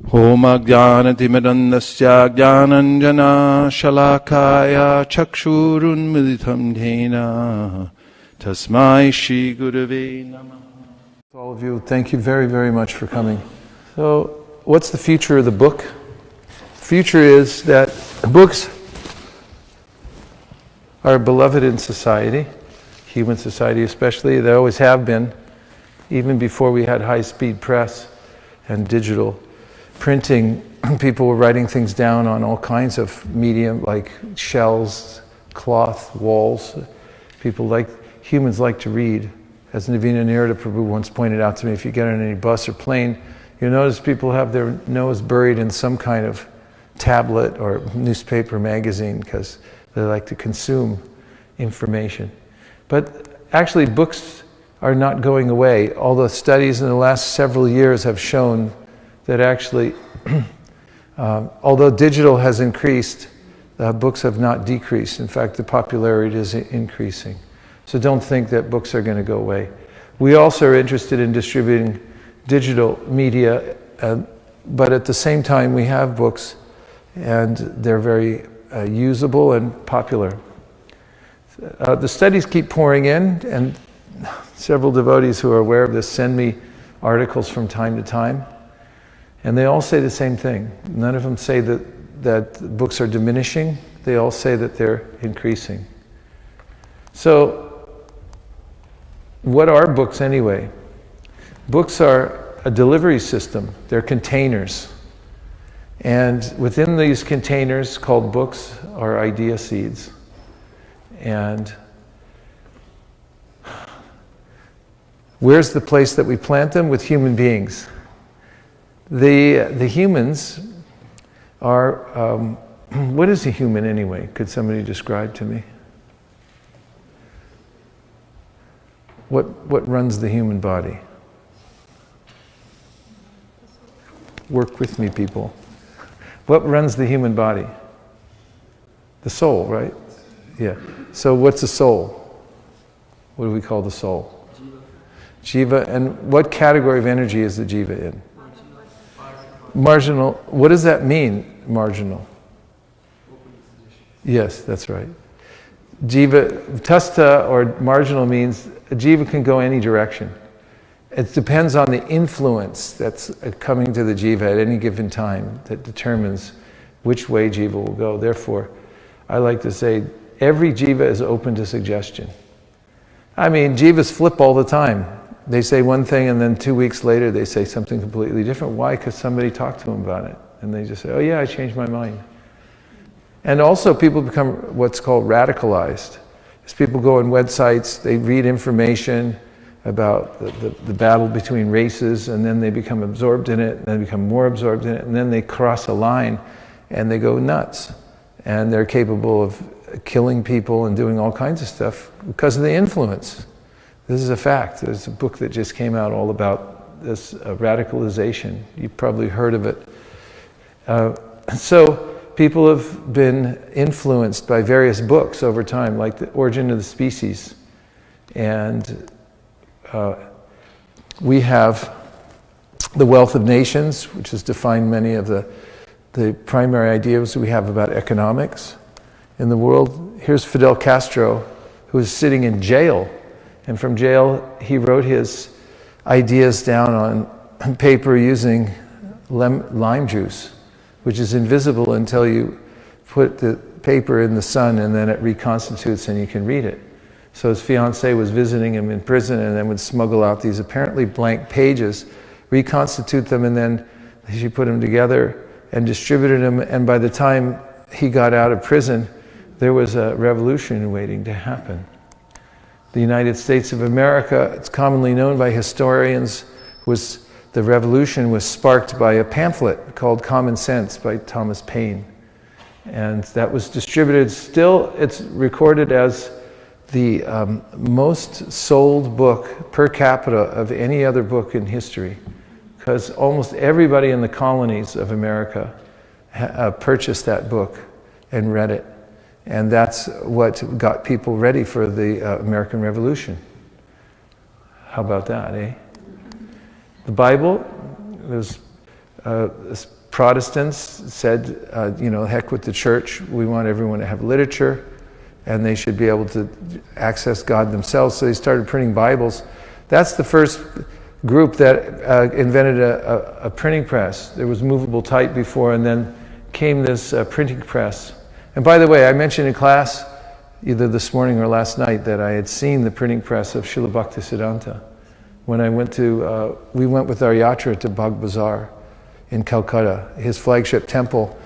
Om Ajnanatimirandasya Jnananjana Shalakaya Chakshurunmilitam Dhena Tasmai Shri Gurave Namah. All of you, thank you very, very much for coming. So, what's the future of the book? The future is that books are beloved in society, human society especially. They always have been, even before we had high-speed press and digital printing. People were writing things down on all kinds of medium, like shells, cloth, walls. Humans like to read. As Navina Nirada Prabhu once pointed out to me, if you get on any bus or plane, you notice people have their nose buried in some kind of tablet or newspaper magazine because they like to consume information. But actually books are not going away, although studies in the last several years have shown that actually, although digital has increased, books have not decreased. In fact, the popularity is increasing. So don't think that books are going to go away. We also are interested in distributing digital media, but at the same time we have books and they're very usable and popular. The studies keep pouring in, and several devotees who are aware of this send me articles from time to time. And they all say the same thing. None of them say that books are diminishing. They all say that they're increasing. So, what are books anyway? Books are a delivery system. They're containers. And within these containers called books are idea seeds. And where's the place that we plant them? With human beings. The humans are, what is a human anyway? Could somebody describe to me? What runs the human body? Work with me, people. What runs the human body? The soul, right? Yeah. So what's the soul? What do we call the soul? Jiva. And what category of energy is the jiva in? Marginal. What does that mean, marginal? Yes, that's right. Jiva, tasta or marginal means a jiva can go any direction. It depends on the influence that's coming to the jiva at any given time that determines which way jiva will go. Therefore, I like to say every jiva is open to suggestion. I mean, jivas flip all the time. They say one thing and then 2 weeks later they say something completely different. Why? Because somebody talked to them about it. And they just say, oh yeah, I changed my mind. And also people become what's called radicalized. As people go on websites, they read information about the battle between races, and then they become absorbed in it, and they become more absorbed in it, and then they cross a line and they go nuts. And they're capable of killing people and doing all kinds of stuff because of the influence. This is a fact. There's a book that just came out all about this radicalization. You've probably heard of it. So people have been influenced by various books over time, like The Origin of the Species. And we have The Wealth of Nations, which has defined many of the primary ideas we have about economics in the world. Here's Fidel Castro, who is sitting in jail. And from jail, he wrote his ideas down on paper using lime juice, which is invisible until you put the paper in the sun and then it reconstitutes and you can read it. So his fiancée was visiting him in prison and then would smuggle out these apparently blank pages, reconstitute them, and then she put them together and distributed them. And by the time he got out of prison, there was a revolution waiting to happen. The United States of America, it's commonly known by historians, the revolution was sparked by a pamphlet called Common Sense by Thomas Paine. And that was distributed. Still, it's recorded as the most sold book per capita of any other book in history, because almost everybody in the colonies of America purchased that book and read it. And that's what got people ready for the American Revolution. How about that, eh? The Bible was Protestants said, heck with the church, we want everyone to have literature, and they should be able to access God themselves, so they started printing Bibles. That's the first group that invented a printing press. There was movable type before, and then came this printing press. And by the way, I mentioned in class, either this morning or last night, that I had seen the printing press of Srila Bhaktisiddhanta. When I went we went with our yatra to Bagh Bazaar in Calcutta, his flagship temple.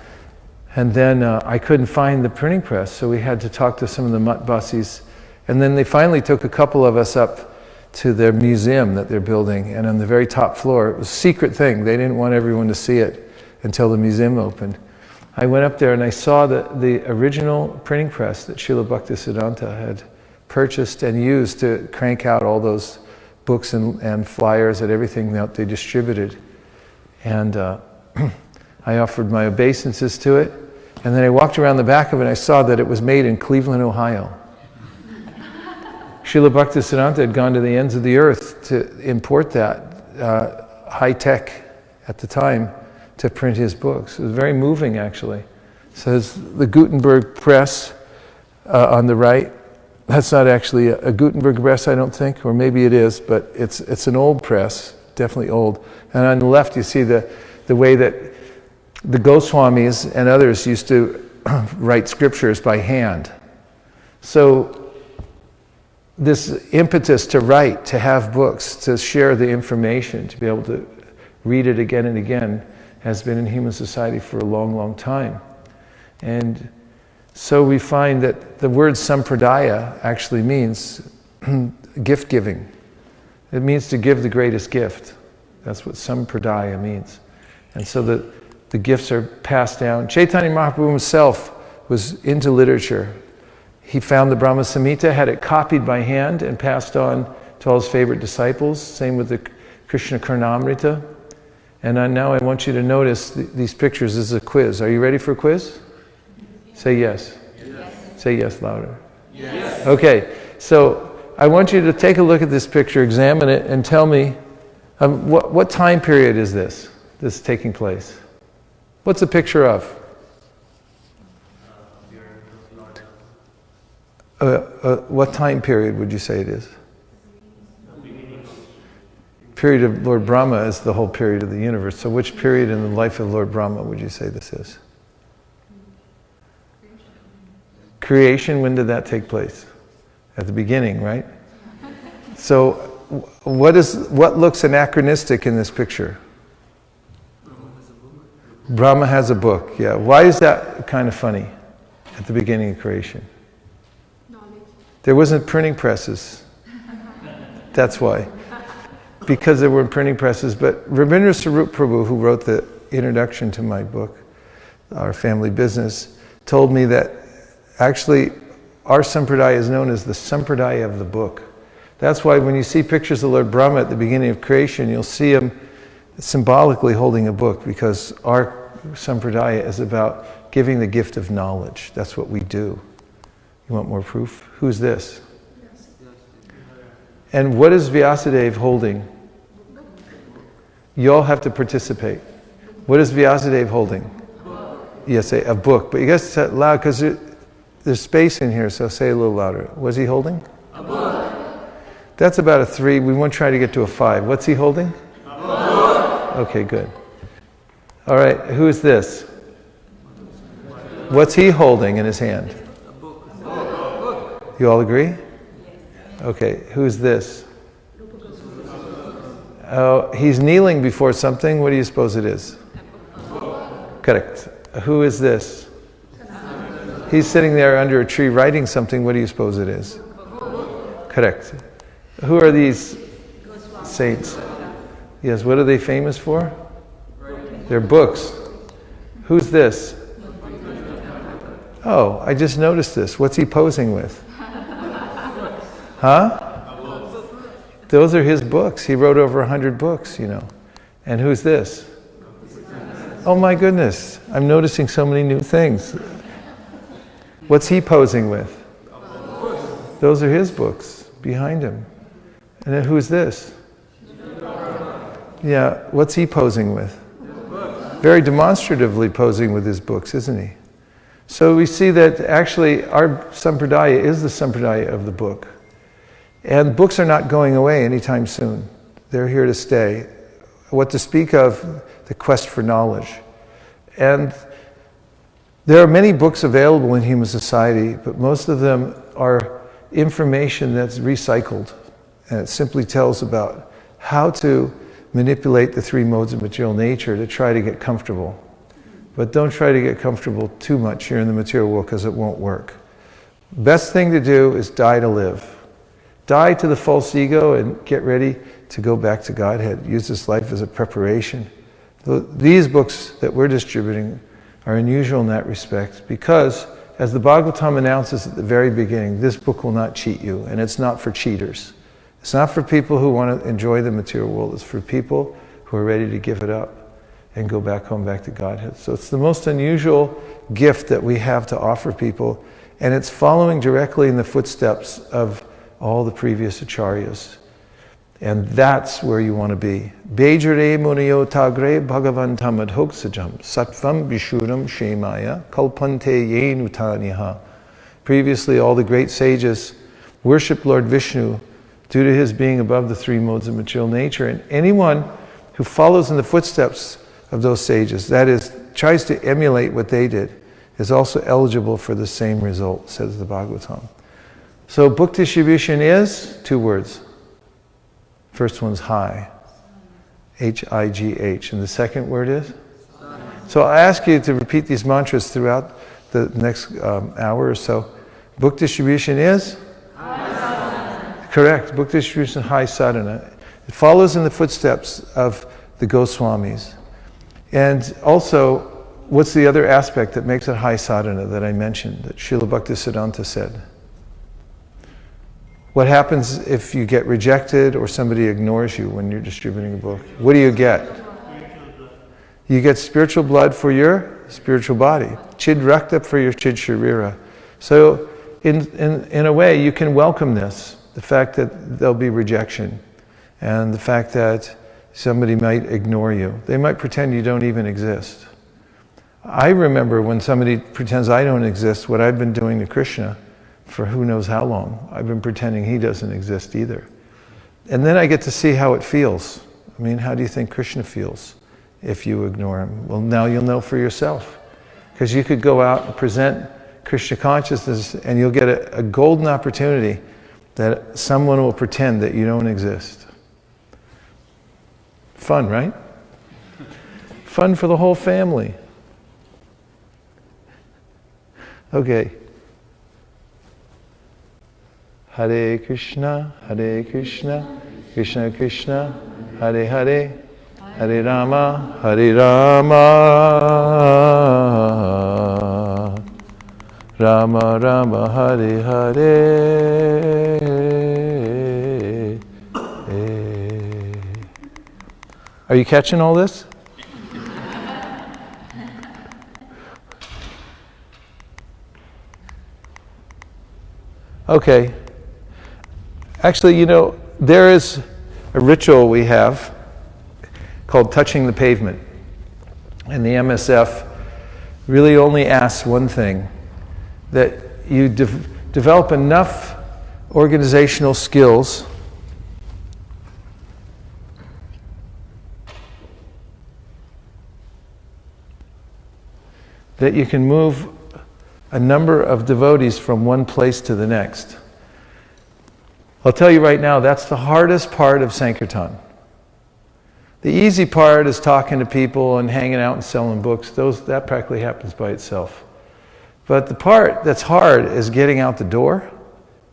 And then I couldn't find the printing press, so we had to talk to some of the Matbasis. And then they finally took a couple of us up to their museum that they're building. And on the very top floor, it was a secret thing. They didn't want everyone to see it until the museum opened. I went up there and I saw the original printing press that Srila Bhaktisiddhanta had purchased and used to crank out all those books and flyers and everything that they distributed. And I offered my obeisances to it. And then I walked around the back of it and I saw that it was made in Cleveland, Ohio. Srila Bhaktisiddhanta had gone to the ends of the earth to import that, high tech at the time, to print his books. It was very moving, actually. It says the Gutenberg press on the right. That's not actually a Gutenberg press, I don't think, or maybe it is, but it's an old press, definitely old. And on the left you see the way that the Goswamis and others used to write scriptures by hand. So this impetus to write, to have books, to share the information, to be able to read it again and again, has been in human society for a long, long time. And so we find that the word sampradaya actually means gift giving. It means to give the greatest gift. That's what sampradaya means. And so the gifts are passed down. Chaitanya Mahaprabhu himself was into literature. He found the Brahma Samhita, had it copied by hand and passed on to all his favorite disciples. Same with the Krishna Karnamrita. And now I want you to notice these pictures. This is a quiz. Are you ready for a quiz? Say yes. Yes. Say yes louder. Yes. Okay, so I want you to take a look at this picture, examine it, and tell me what time period is this taking place? What's a picture of? What time period would you say it is? Period of Lord Brahma is the whole period of the universe. So which period in the life of Lord Brahma would you say this is? Creation, when did that take place? At the beginning, right? So what looks anachronistic in this picture? Brahma has a book, yeah. Why is that kind of funny at the beginning of creation? There wasn't printing presses. That's why. Because there were printing presses. But Rabindra Sarup Prabhu, who wrote the introduction to my book, Our Family Business, told me that actually our sampradaya is known as the sampradaya of the book. That's why when you see pictures of Lord Brahma at the beginning of creation, you'll see him symbolically holding a book, because our sampradaya is about giving the gift of knowledge. That's what we do. You want more proof? Who's this? And what is Vyasadeva holding? You all have to participate. What is Vyasadeva holding? Yes, a book. But you guys say it loud, because there's space in here, so say a little louder. What's he holding? A book. That's about a 3. We won't try to get to a 5. What's he holding? A book. Okay, good. All right, who is this? What's he holding in his hand? A book. You all agree? Okay, who's this? Oh, he's kneeling before something. What do you suppose it is? Correct. Who is this? He's sitting there under a tree writing something. What do you suppose it is? Correct. Who are these saints? Yes, what are they famous for? Their books. Who's this? Oh, I just noticed this. What's he posing with? Huh? Those are his books. He wrote over 100 books, you know. And who's this? Oh my goodness, I'm noticing so many new things. What's he posing with? Those are his books behind him. And then who's this? Yeah, what's he posing with? very demonstratively posing with his books, isn't he? So we see that actually our sampradaya is the sampradaya of the book. And books are not going away anytime soon. They're here to stay. What to speak of, the quest for knowledge. And there are many books available in human society, but most of them are information that's recycled. And it simply tells about how to manipulate the three modes of material nature to try to get comfortable. But don't try to get comfortable too much here in the material world, because it won't work. Best thing to do is die to live. Die to the false ego and get ready to go back to Godhead. Use this life as a preparation. These books that we're distributing are unusual in that respect, because, as the Bhagavatam announces at the very beginning, this book will not cheat you, and it's not for cheaters. It's not for people who want to enjoy the material world. It's for people who are ready to give it up and go back home, back to Godhead. So it's the most unusual gift that we have to offer people, and it's following directly in the footsteps of all the previous acharyas. And that's where you want to be. Bejare muniyo tagre bhagavantam adhoksajam sattvam vishuram shemaya kalpante yenutaniha. Previously, all the great sages worshiped Lord Vishnu due to his being above the three modes of material nature. And anyone who follows in the footsteps of those sages, that is, tries to emulate what they did, is also eligible for the same result, says the Bhagavatam. So book distribution is 2 words. First one's high, H-I-G-H, and the second word is? So I ask you to repeat these mantras throughout the next hour or so. Book distribution is? Correct. Book distribution is high sadhana. It follows in the footsteps of the Goswamis. And also, what's the other aspect that makes it high sadhana that I mentioned, that Srila Bhaktisiddhanta said? What happens if you get rejected or somebody ignores you when you're distributing a book? What do you get? You get spiritual blood for your spiritual body. Chid rakta for your chid sharira. So in a way, you can welcome this. The fact that there'll be rejection, and the fact that somebody might ignore you. They might pretend you don't even exist. I remember when somebody pretends I don't exist, what I've been doing to Krishna for who knows how long. I've been pretending he doesn't exist either. And then I get to see how it feels. I mean, how do you think Krishna feels if you ignore him? Well, now you'll know for yourself. Because you could go out and present Krishna consciousness, and you'll get a golden opportunity that someone will pretend that you don't exist. Fun, right? Fun for the whole family. Okay. Hare Krishna, Krishna Krishna, Hare Hare, Hare Rama, Rama Rama, Hare Hare. Are you catching all this? Okay. Actually, you know, there is a ritual we have called touching the pavement. And the MSF really only asks one thing, that you develop enough organizational skills that you can move a number of devotees from one place to the next. I'll tell you right now, that's the hardest part of Sankirtan. The easy part is talking to people and hanging out and selling books. That practically happens by itself. But the part that's hard is getting out the door.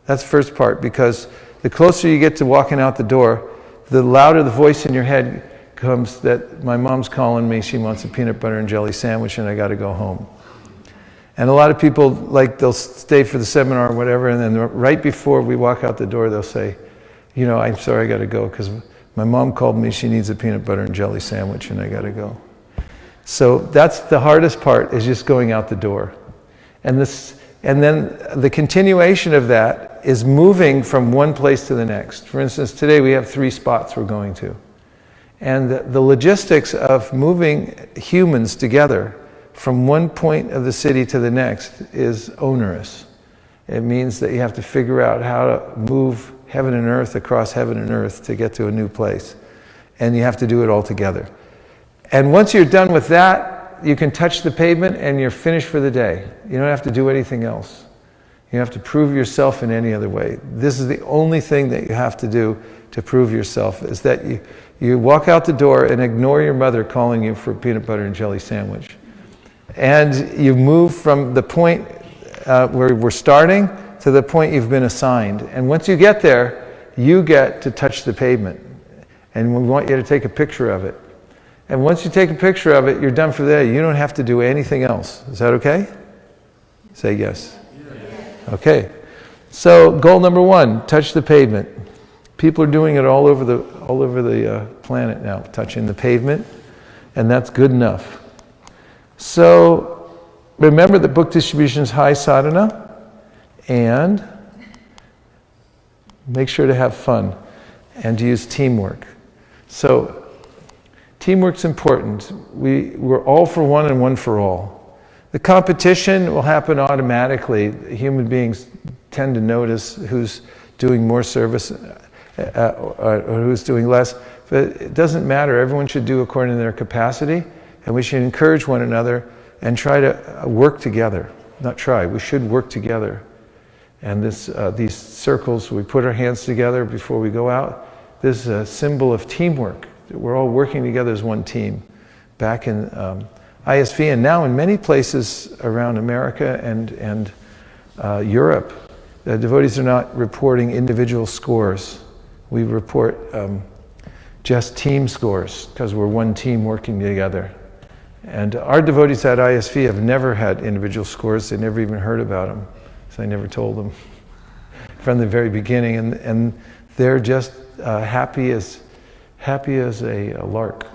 That's the first part, because the closer you get to walking out the door, the louder the voice in your head comes that my mom's calling me, she wants a peanut butter and jelly sandwich and I got to go home. And a lot of people, like, they'll stay for the seminar or whatever, and then right before we walk out the door, they'll say, you know, I'm sorry, I got to go because my mom called me, she needs a peanut butter and jelly sandwich and I got to go. So that's the hardest part, is just going out the door. And then the continuation of that is moving from one place to the next. For instance, today we have 3 spots we're going to. And the logistics of moving humans together from one point of the city to the next is onerous. It means that you have to figure out how to move heaven and earth across heaven and earth to get to a new place. And you have to do it all together. And once you're done with that, you can touch the pavement and you're finished for the day. You don't have to do anything else. You don't have to prove yourself in any other way. This is the only thing that you have to do to prove yourself, is that you walk out the door and ignore your mother calling you for a peanut butter and jelly sandwich. And you move from the point where we're starting to the point you've been assigned. And once you get there, you get to touch the pavement. And we want you to take a picture of it. And once you take a picture of it, you're done for the day. You don't have to do anything else. Is that okay? Say yes. Okay. So goal number 1, touch the pavement. People are doing it all over the planet now, touching the pavement, and that's good enough. So remember that book distribution is high sadhana, and make sure to have fun and to use teamwork. So teamwork's important. We're all for one and one for all. The competition will happen automatically. Human beings tend to notice who's doing more service or who's doing less. But it doesn't matter. Everyone should do according to their capacity, and we should encourage one another and try to work together. Not try, we should work together. And these circles, we put our hands together before we go out. This is a symbol of teamwork. We're all working together as one team. Back in ISV, and now in many places around America and Europe, the devotees are not reporting individual scores. We report just team scores, because we're one team working together. And our devotees at ISV have never had individual scores. They never even heard about them, so I never told them from the very beginning. And they're just happy as a lark.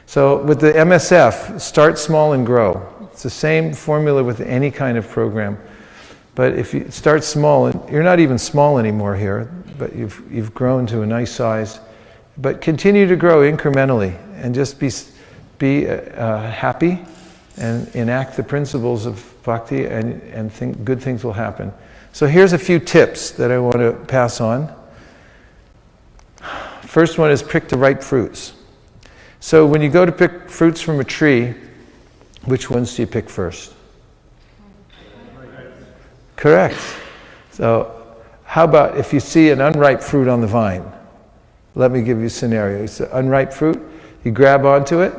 So with the MSF, start small and grow. It's the same formula with any kind of program. But if you start small, and you're not even small anymore here, but you've grown to a nice size, but continue to grow incrementally and just be happy and enact the principles of bhakti, and think good things will happen. So here's a few tips that I want to pass on. First one is pick the ripe fruits. So when you go to pick fruits from a tree, which ones do you pick first? Correct. So how about if you see an unripe fruit on the vine? Let me give you a scenario. It's an unripe fruit. You grab onto it.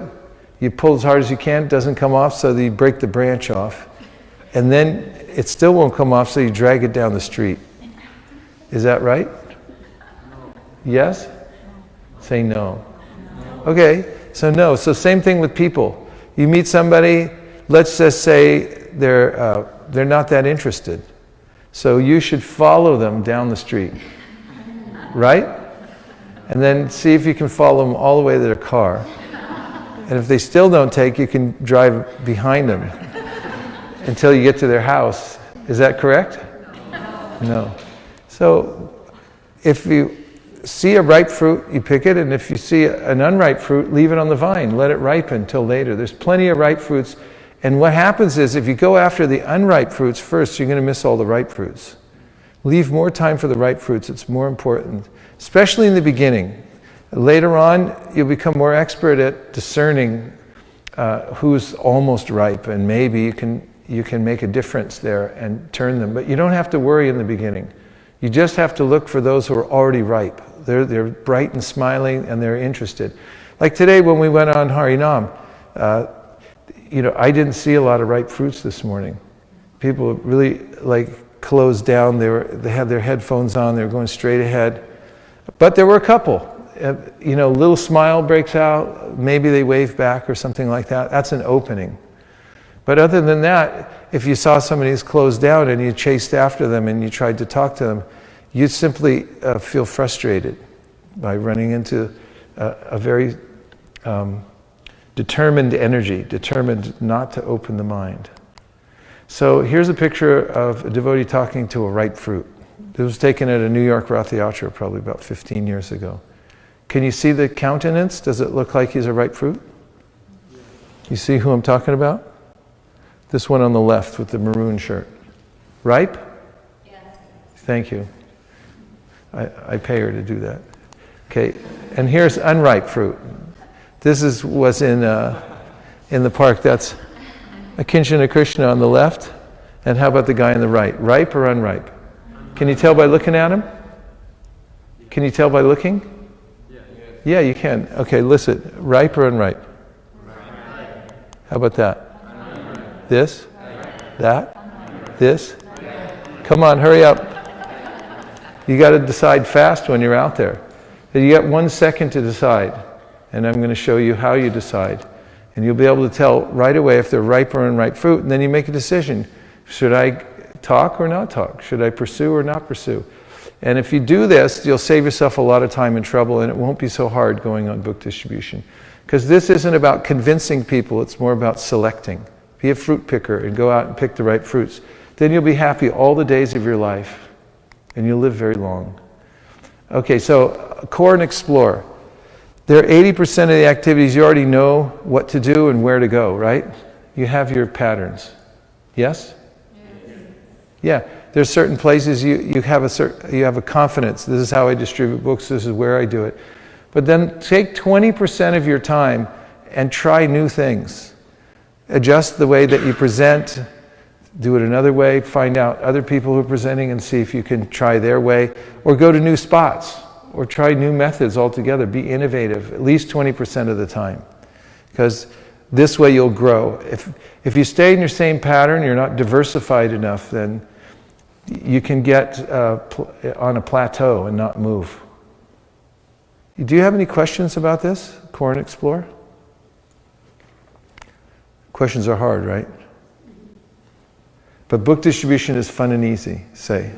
You pull as hard as you can. It doesn't come off, so you break the branch off. And then it still won't come off, so you drag it down the street. Is that right? No. Yes? Say no. Okay, so no. So same thing with people. You meet somebody, let's just say they're not that interested. So you should follow them down the street, right? And then see if you can follow them all the way to their car. And if they still don't take, you can drive behind them until you get to their house. Is that correct? No. So if you see a ripe fruit, you pick it, and if you see an unripe fruit, leave it on the vine. Let it ripen till later. There's plenty of ripe fruits. And what happens is, if you go after the unripe fruits first, you're going to miss all the ripe fruits. Leave more time for the ripe fruits. It's more important, especially in the beginning. Later on, you'll become more expert at discerning who's almost ripe, and maybe you can make a difference there and turn them. But you don't have to worry in the beginning. You just have to look for those who are already ripe. They're bright and smiling, and they're interested. Like today when we went on Harinam, I didn't see a lot of ripe fruits this morning. People really closed down. They had their headphones on. They were going straight ahead. But there were a couple. Little smile breaks out. Maybe they wave back or something like that. That's an opening. But other than that, if you saw somebody who's closed down and you chased after them and you tried to talk to them, you'd simply feel frustrated by running into a very determined energy, determined not to open the mind. So here's a picture of a devotee talking to a ripe fruit. It was taken at a New York Rath Yatra probably about 15 years ago. Can you see the countenance? Does it look like he's a ripe fruit? You see who I'm talking about? This one on the left with the maroon shirt. Ripe? Yes. Thank you. I pay her to do that. Okay, and here's unripe fruit. This was in the park. That's Akinchana Krishna on the left. And how about the guy on the right? Ripe or unripe? Can you tell by looking at him? Can you tell by looking? Yeah, you can. Okay, listen. Ripe or unripe? Ripe. How about that? Unripe. This? Ripe. That? This? Ripe. Come on, hurry up. You got to decide fast when you're out there. You got 1 second to decide. And I'm going to show you how you decide. And you'll be able to tell right away if they're ripe or unripe fruit. And then you make a decision. Should I talk or not talk? Should I pursue or not pursue? And if you do this, you'll save yourself a lot of time and trouble, and it won't be so hard going on book distribution. Because this isn't about convincing people, it's more about selecting. Be a fruit picker and go out and pick the right fruits. Then you'll be happy all the days of your life, and you'll live very long. Okay, so core and explore. There are 80% of the activities you already know what to do and where to go, right? You have your patterns. Yes? Yeah. There's certain places you have a confidence. This is how I distribute books. This is where I do it. But then take 20% of your time and try new things. Adjust the way that you present. Do it another way. Find out other people who are presenting and see if you can try their way. Or go to new spots. Or try new methods altogether. Be innovative at least 20% of the time. Because this way you'll grow. If you stay in your same pattern, you're not diversified enough, then you can get on a plateau and not move. Do you have any questions about this, Core and Explore? Questions are hard, right? But book distribution is fun and easy. Say.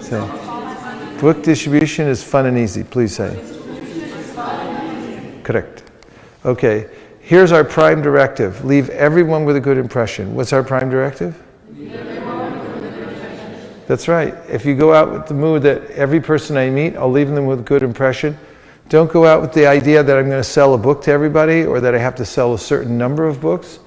Say. Book distribution is fun and easy. Please say. Correct. Okay. Here's our prime directive. Leave everyone with a good impression. What's our prime directive? That's right. If you go out with the mood that every person I meet, I'll leave them with a good impression. Don't go out with the idea that I'm going to sell a book to everybody or that I have to sell a certain number of books.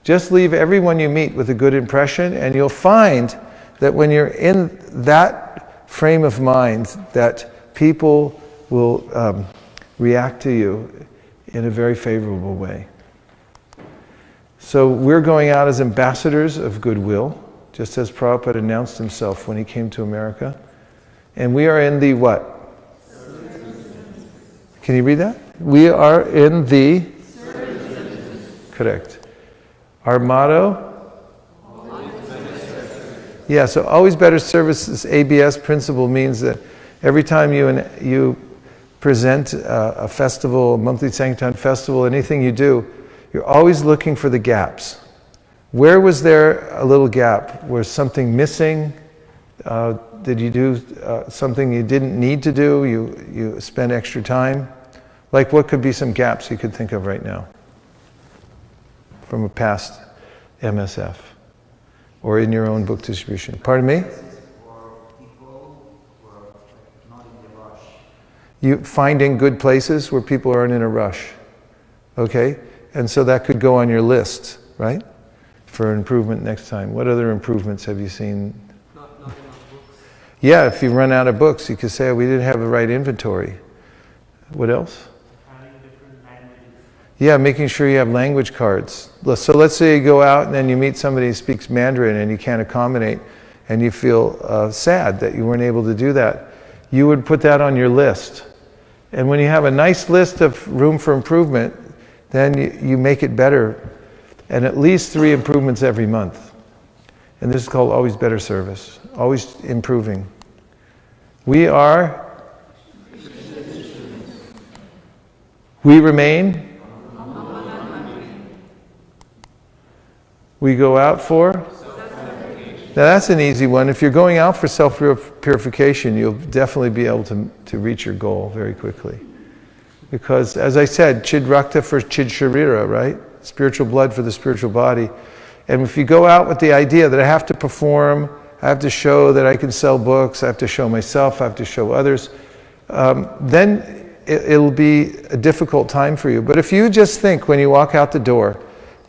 Just leave everyone you meet with a good impression, and you'll find that when you're in that frame of mind, that people will react to you in a very favorable way. So we're going out as ambassadors of goodwill, just as Prabhupada announced himself when he came to America. And we are in the what? Can you read that? We are in the... Correct. Our motto? Yeah, so always better service. This ABS principle means that every time you present a festival, a monthly Sankirtan festival, anything you do, you're always looking for the gaps. Where was there a little gap? Was something missing? Did you do something you didn't need to do? You spent extra time? Like what could be some gaps you could think of right now from a past MSF or in your own book distribution? Pardon me? You finding good places where people aren't in a rush. Okay? And so that could go on your list, right? For improvement next time. What other improvements have you seen? Not enough books. Yeah, if you run out of books, you could say, we didn't have the right inventory. What else? Having different languages. Yeah, making sure you have language cards. So let's say you go out and then you meet somebody who speaks Mandarin and you can't accommodate and you feel sad that you weren't able to do that. You would put that on your list. And when you have a nice list of room for improvement, then you make it better. And at least 3 improvements every month. And this is called always better service. Always improving. We remain. We go out for? Now that's an easy one. If you're going out for self-purification, you'll definitely be able to reach your goal very quickly. Because, as I said, Chid Rakta for Chid Sharira, right? Spiritual blood for the spiritual body. And if you go out with the idea that I have to perform, I have to show that I can sell books, I have to show myself, I have to show others, then it'll be a difficult time for you. But if you just think when you walk out the door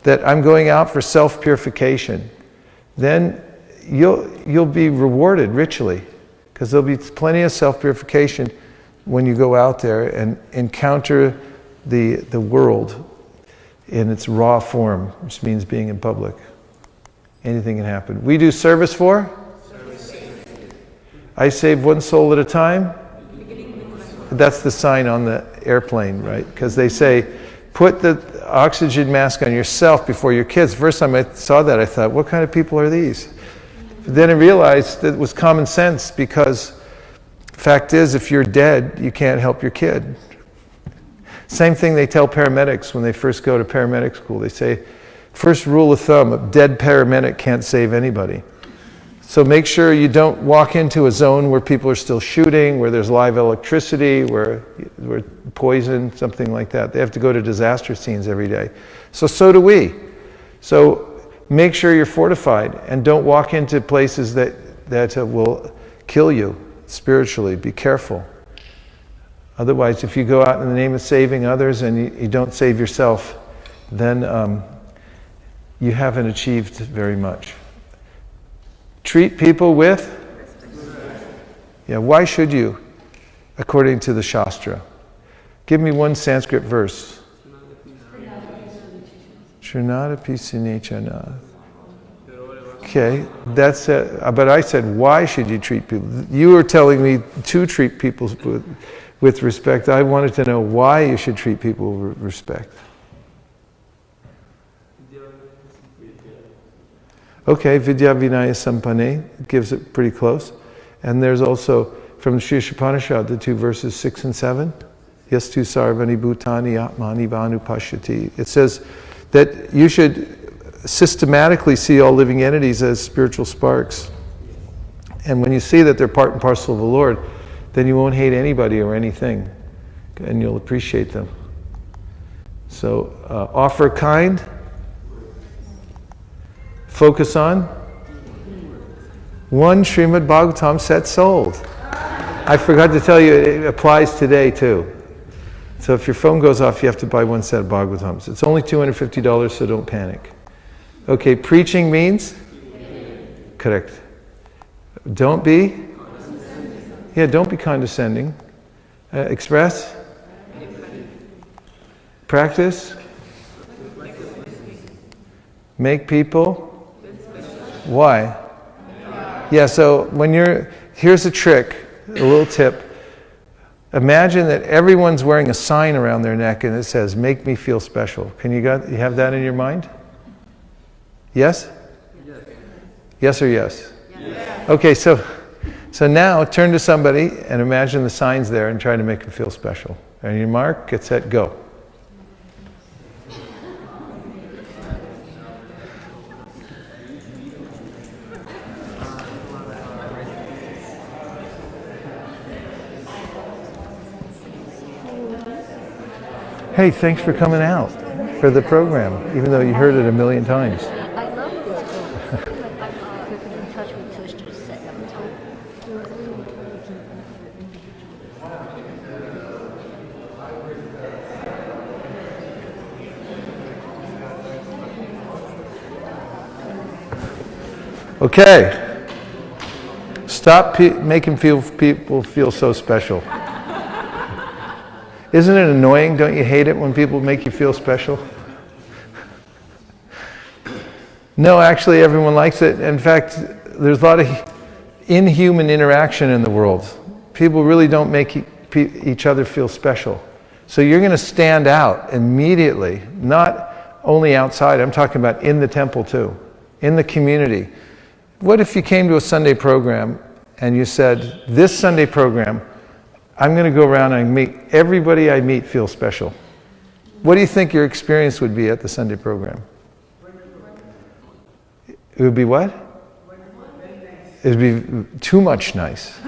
that I'm going out for self-purification, then you'll be rewarded richly, because there'll be plenty of self-purification when you go out there and encounter the world in its raw form, which means being in public. Anything can happen. We do service for? I save one soul at a time. That's the sign on the airplane, right? Because they say, put the oxygen mask on yourself before your kids. First time I saw that, I thought, what kind of people are these? But then I realized that it was common sense, because fact is, if you're dead, you can't help your kid. Same thing they tell paramedics when they first go to paramedic school. They say, first rule of thumb, a dead paramedic can't save anybody. So make sure you don't walk into a zone where people are still shooting, where there's live electricity, where poison, something like that. They have to go to disaster scenes every day. So do we. So make sure you're fortified, and don't walk into places that will kill you spiritually. Be careful. Otherwise, if you go out in the name of saving others and you don't save yourself, then you haven't achieved very much. Treat people with? Yeah, why should you? According to the Shastra. Give me one Sanskrit verse. Shrunadapi Sinechana. Okay, that's it. But I said, why should you treat people? You were telling me to treat people with respect. I wanted to know why you should treat people with respect. Okay, Vidya Vinaya Sampane gives it pretty close. And there's also, from the Sri Upanishad, the two verses 6 and 7. Yastu sarvani bhutani atmani vanu pashyati. It says that you should systematically see all living entities as spiritual sparks. And when you see that they're part and parcel of the Lord, then you won't hate anybody or anything, and you'll appreciate them. So, offer kind, focus on one Srimad Bhagavatam set sold. I forgot to tell you, it applies today too. So if your phone goes off, you have to buy one set of Bhagavatams. It's only $250, so don't panic. Okay, preaching means? Correct. Don't be? Yeah, don't be condescending. Express? Practice? Make people? Why? Yeah, so here's a trick, a little tip. Imagine that everyone's wearing a sign around their neck and it says, "Make me feel special." You have that in your mind? Yes? Yes or yes? Yes. Okay, so now turn to somebody and imagine the signs there and try to make them feel special. On your mark, get set, go. Hey, thanks for coming out for the program, even though you heard it a million times. I love this program. I'm keeping in touch with sisters every time. Okay. Stop making people feel so special. Isn't it annoying? Don't you hate it when people make you feel special? No, actually everyone likes it. In fact, there's a lot of inhuman interaction in the world. People really don't make each other feel special. So you're going to stand out immediately, not only outside, I'm talking about in the temple too, in the community. What if you came to a Sunday program and you said, this Sunday program, I'm going to go around and make everybody I meet feel special. What do you think your experience would be at the Sunday program? It would be what? It would be too much nice.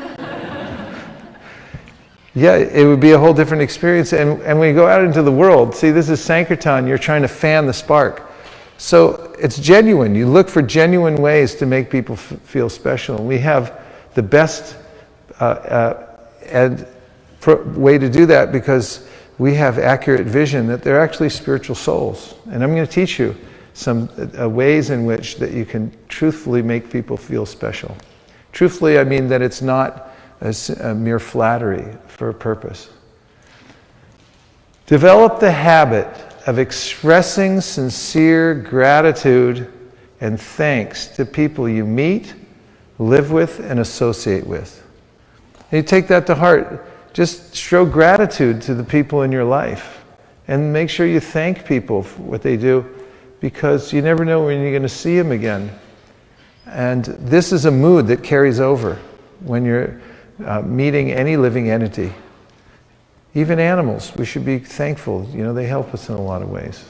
Yeah, it would be a whole different experience. And when you go out into the world, see, this is Sankirtan, you're trying to fan the spark. So it's genuine. You look for genuine ways to make people feel special. And we have the best and way to do that because we have accurate vision that they're actually spiritual souls. And I'm going to teach you some ways in which that you can truthfully make people feel special. Truthfully, I mean that it's not a mere flattery for a purpose. Develop the habit of expressing sincere gratitude and thanks to people you meet, live with, and associate with. And you take that to heart. Just show gratitude to the people in your life. And make sure you thank people for what they do, because you never know when you're going to see them again. And this is a mood that carries over when you're meeting any living entity. Even animals, we should be thankful. You know, they help us in a lot of ways.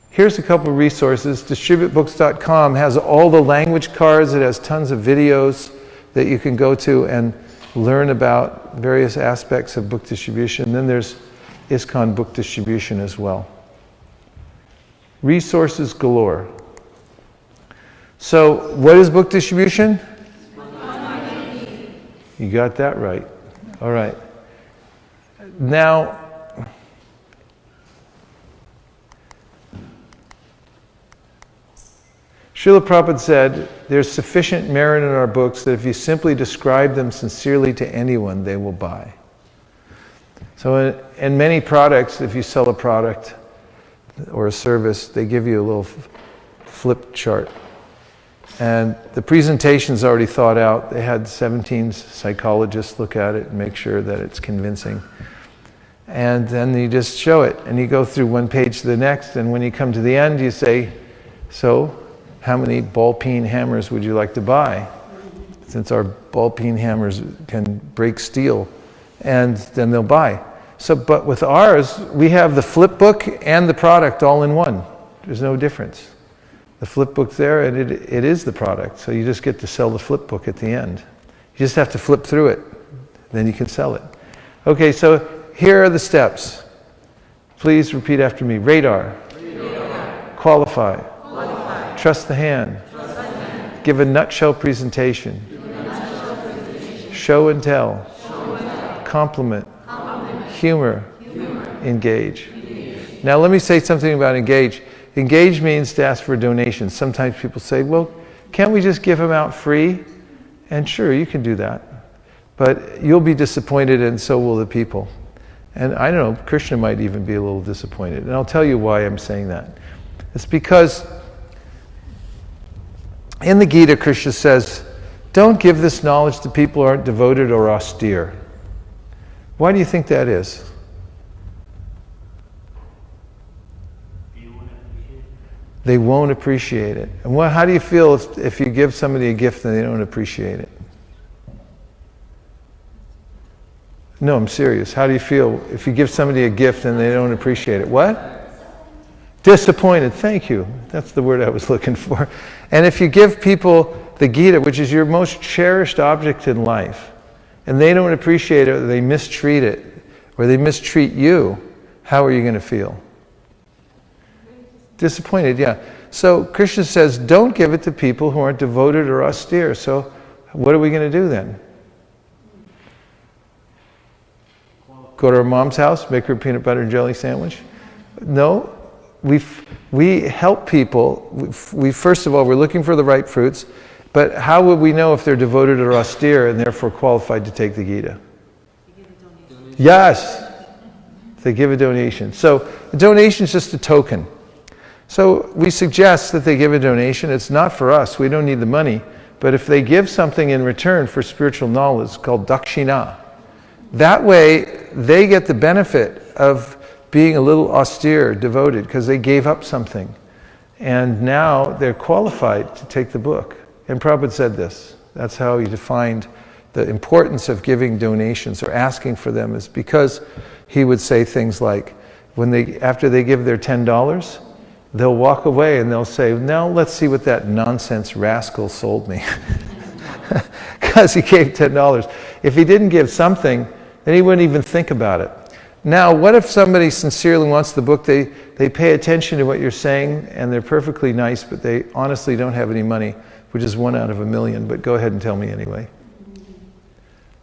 Here's a couple of resources. DistributeBooks.com has all the language cards. It has tons of videos that you can go to and learn about various aspects of book distribution. Then there's ISKCON book distribution as well. Resources galore. So, what is book distribution? You got that right. All right. Now, Srila Prabhupada said, there's sufficient merit in our books that if you simply describe them sincerely to anyone, they will buy. So in many products, if you sell a product or a service, they give you a little flip chart. And the presentation's already thought out. They had 17 psychologists look at it and make sure that it's convincing. And then you just show it, and you go through one page to the next, and when you come to the end, you say, so, how many ball-peen hammers would you like to buy? Since our ball-peen hammers can break steel, and then they'll buy. So, but with ours, we have the flip book and the product all in one. There's no difference. The flip book's there, and it is the product. So you just get to sell the flip book at the end. You just have to flip through it. Then you can sell it. Okay, so here are the steps. Please repeat after me. Radar. Qualify. Trust the hand. Give a nutshell presentation. Show and tell. Compliment. Humor. Engage. Now let me say something about engage. Engage means to ask for donations. Sometimes people say, well, can't we just give them out free? And sure, you can do that. But you'll be disappointed, and so will the people. And I don't know, Krishna might even be a little disappointed. And I'll tell you why I'm saying that. It's because in the Gita, Krishna says, don't give this knowledge to people who aren't devoted or austere. Why do you think that is? They won't appreciate it. And how do you feel if you give somebody a gift and they don't appreciate it? No, I'm serious. How do you feel if you give somebody a gift and they don't appreciate it? What? Disappointed. Thank you. That's the word I was looking for. And if you give people the Gita, which is your most cherished object in life, and they don't appreciate it, or they mistreat it, or they mistreat you, how are you going to feel? Disappointed, yeah. So Krishna says, don't give it to people who aren't devoted or austere. So what are we going to do then? Go to our mom's house, make her a peanut butter and jelly sandwich? No. We help people. We first of all, we're looking for the right fruits. But how would we know if they're devoted or austere and therefore qualified to take the Gita? Yes. They give a donation. So the donation is just a token. So we suggest that they give a donation. It's not for us. We don't need the money. But if they give something in return for spiritual knowledge, it's called dakshina. That way, they get the benefit of being a little austere, devoted, because they gave up something. And now they're qualified to take the book. And Prabhupada said this. That's how he defined the importance of giving donations or asking for them, is because he would say things like, after they give their $10, they'll walk away and they'll say, now let's see what that nonsense rascal sold me. Because he gave $10. If he didn't give something, then he wouldn't even think about it. Now, what if somebody sincerely wants the book, they pay attention to what you're saying, and they're perfectly nice, but they honestly don't have any money, which is 1 out of 1,000,000, but go ahead and tell me anyway.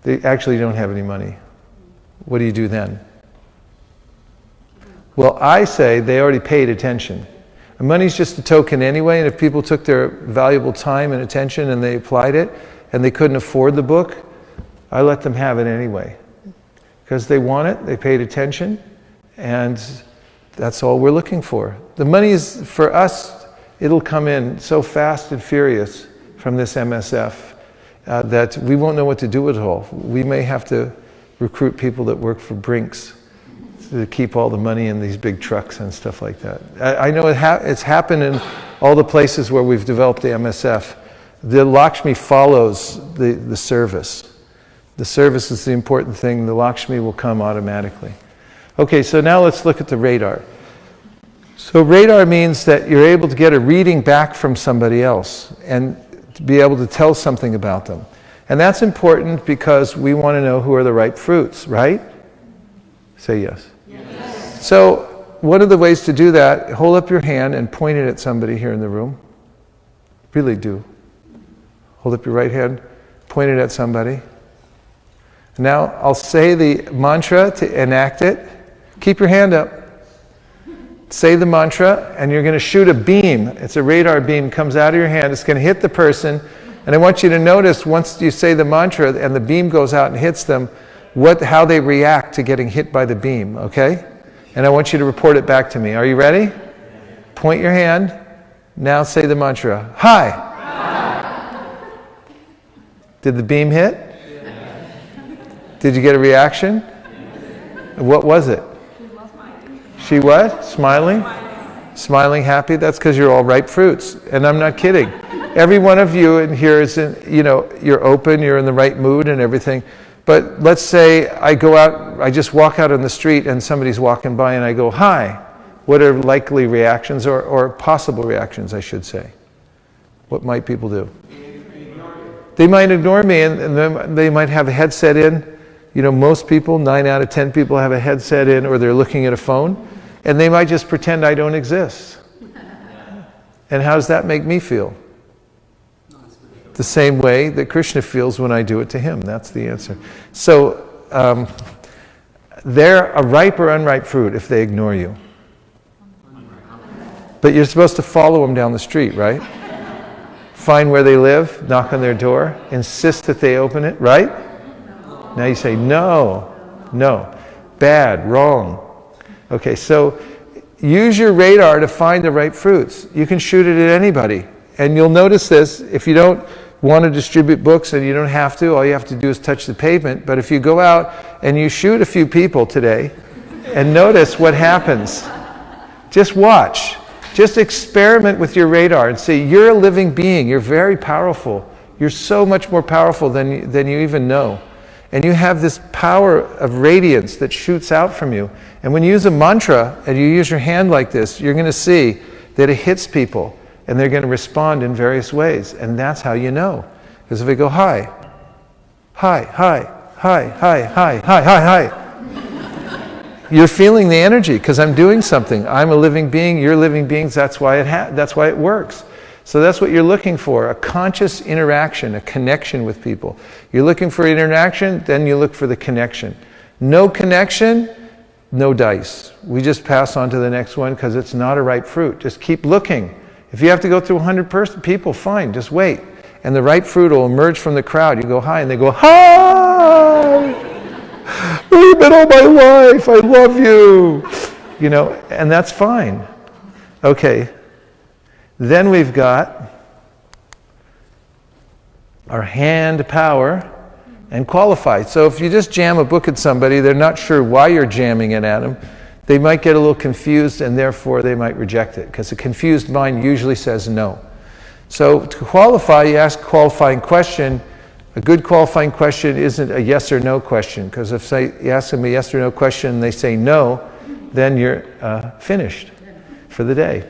They actually don't have any money. What do you do then? Well, I say they already paid attention. And money's just a token anyway, and if people took their valuable time and attention and they applied it, and they couldn't afford the book, I let them have it anyway. Because they want it, they paid attention, and that's all we're looking for. The money is, for us, it'll come in so fast and furious from this MSF that we won't know what to do with it all. We may have to recruit people that work for Brinks to keep all the money in these big trucks and stuff like that. I know it's happened in all the places where we've developed the MSF. The Lakshmi follows the service. The service is the important thing. The Lakshmi will come automatically. Okay, so now let's look at the radar. So radar means that you're able to get a reading back from somebody else and to be able to tell something about them. And that's important because we want to know who are the ripe fruits, right? Say yes. Yes. So one of the ways to do that, hold up your hand and point it at somebody here in the room. Really do. Hold up your right hand, point it at somebody. Now I'll say the mantra to enact it. Keep your hand up. Say the mantra, and you're going to shoot a beam. It's a radar beam, comes out of your hand. It's going to hit the person. And I want you to notice, once you say the mantra and the beam goes out and hits them, how they react to getting hit by the beam, okay? And I want you to report it back to me. Are you ready? Point your hand. Now say the mantra. Hi. Hi. Did the beam hit? Did you get a reaction? What was it? She what? Smiling? Smiling, happy? That's because you're all ripe fruits. And I'm not kidding. Every one of you in here is you're open, you're in the right mood and everything. But let's say I just walk out on the street and somebody's walking by and I go, hi. What are likely reactions or possible reactions, I should say? What might people do? They might ignore me and they might have a headset in. Most people, 9 out of 10 people have a headset in or they're looking at a phone. And they might just pretend I don't exist. And how does that make me feel? The same way that Krishna feels when I do it to him. That's the answer. So they're a ripe or unripe fruit if they ignore you. But you're supposed to follow them down the street, right? Find where they live, knock on their door, insist that they open it, right? Now you say, no, bad, wrong. Okay, so use your radar to find the ripe fruits. You can shoot it at anybody. And you'll notice this, if you don't want to distribute books and you don't have to, all you have to do is touch the pavement. But if you go out and you shoot a few people today and notice what happens, just watch. Just experiment with your radar and say, you're a living being. You're very powerful. You're so much more powerful than you even know. And you have this power of radiance that shoots out from you. And when you use a mantra and you use your hand like this, you're going to see that it hits people and they're going to respond in various ways. And that's how you know. Because if they go, hi, hi, hi, hi, hi, hi, hi, hi, hi, you're feeling the energy because I'm doing something. I'm a living being, you're living beings, that's why it works. So that's what you're looking for, a conscious interaction, a connection with people. You're looking for interaction, then you look for the connection. No connection, no dice. We just pass on to the next one because it's not a ripe fruit. Just keep looking. If you have to go through 100 people, fine, just wait. And the ripe fruit will emerge from the crowd. You go hi, and they go, hi! You've been all my life, I love you! And that's fine. Okay. Then we've got our hand power and qualified. So if you just jam a book at somebody, they're not sure why you're jamming it at them. They might get a little confused and therefore they might reject it because a confused mind usually says no. So to qualify, you ask a qualifying question. A good qualifying question isn't a yes or no question because if you ask them a yes or no question and they say no, then you're finished for the day.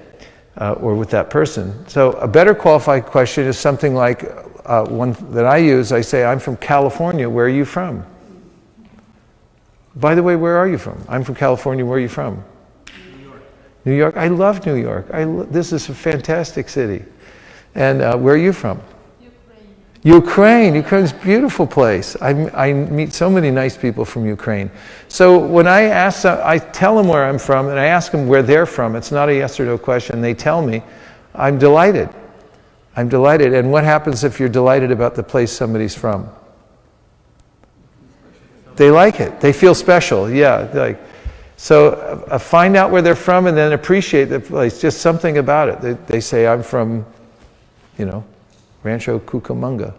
Or with that person. So a better qualified question is something like one that I use. I say, I'm from California. Where are you from? By the way, where are you from? I'm from California. Where are you from? New York. New York? I love New York. This is a fantastic city. And where are you from? Ukraine's a beautiful place. I meet so many nice people from Ukraine. So when I tell them where I'm from, and I ask them where they're from. It's not a yes or no question. They tell me, I'm delighted. I'm delighted. And what happens if you're delighted about the place somebody's from? They like it. They feel special. Yeah. So find out where they're from and then appreciate the place. Just something about it. They say, I'm from, Rancho Cucamonga.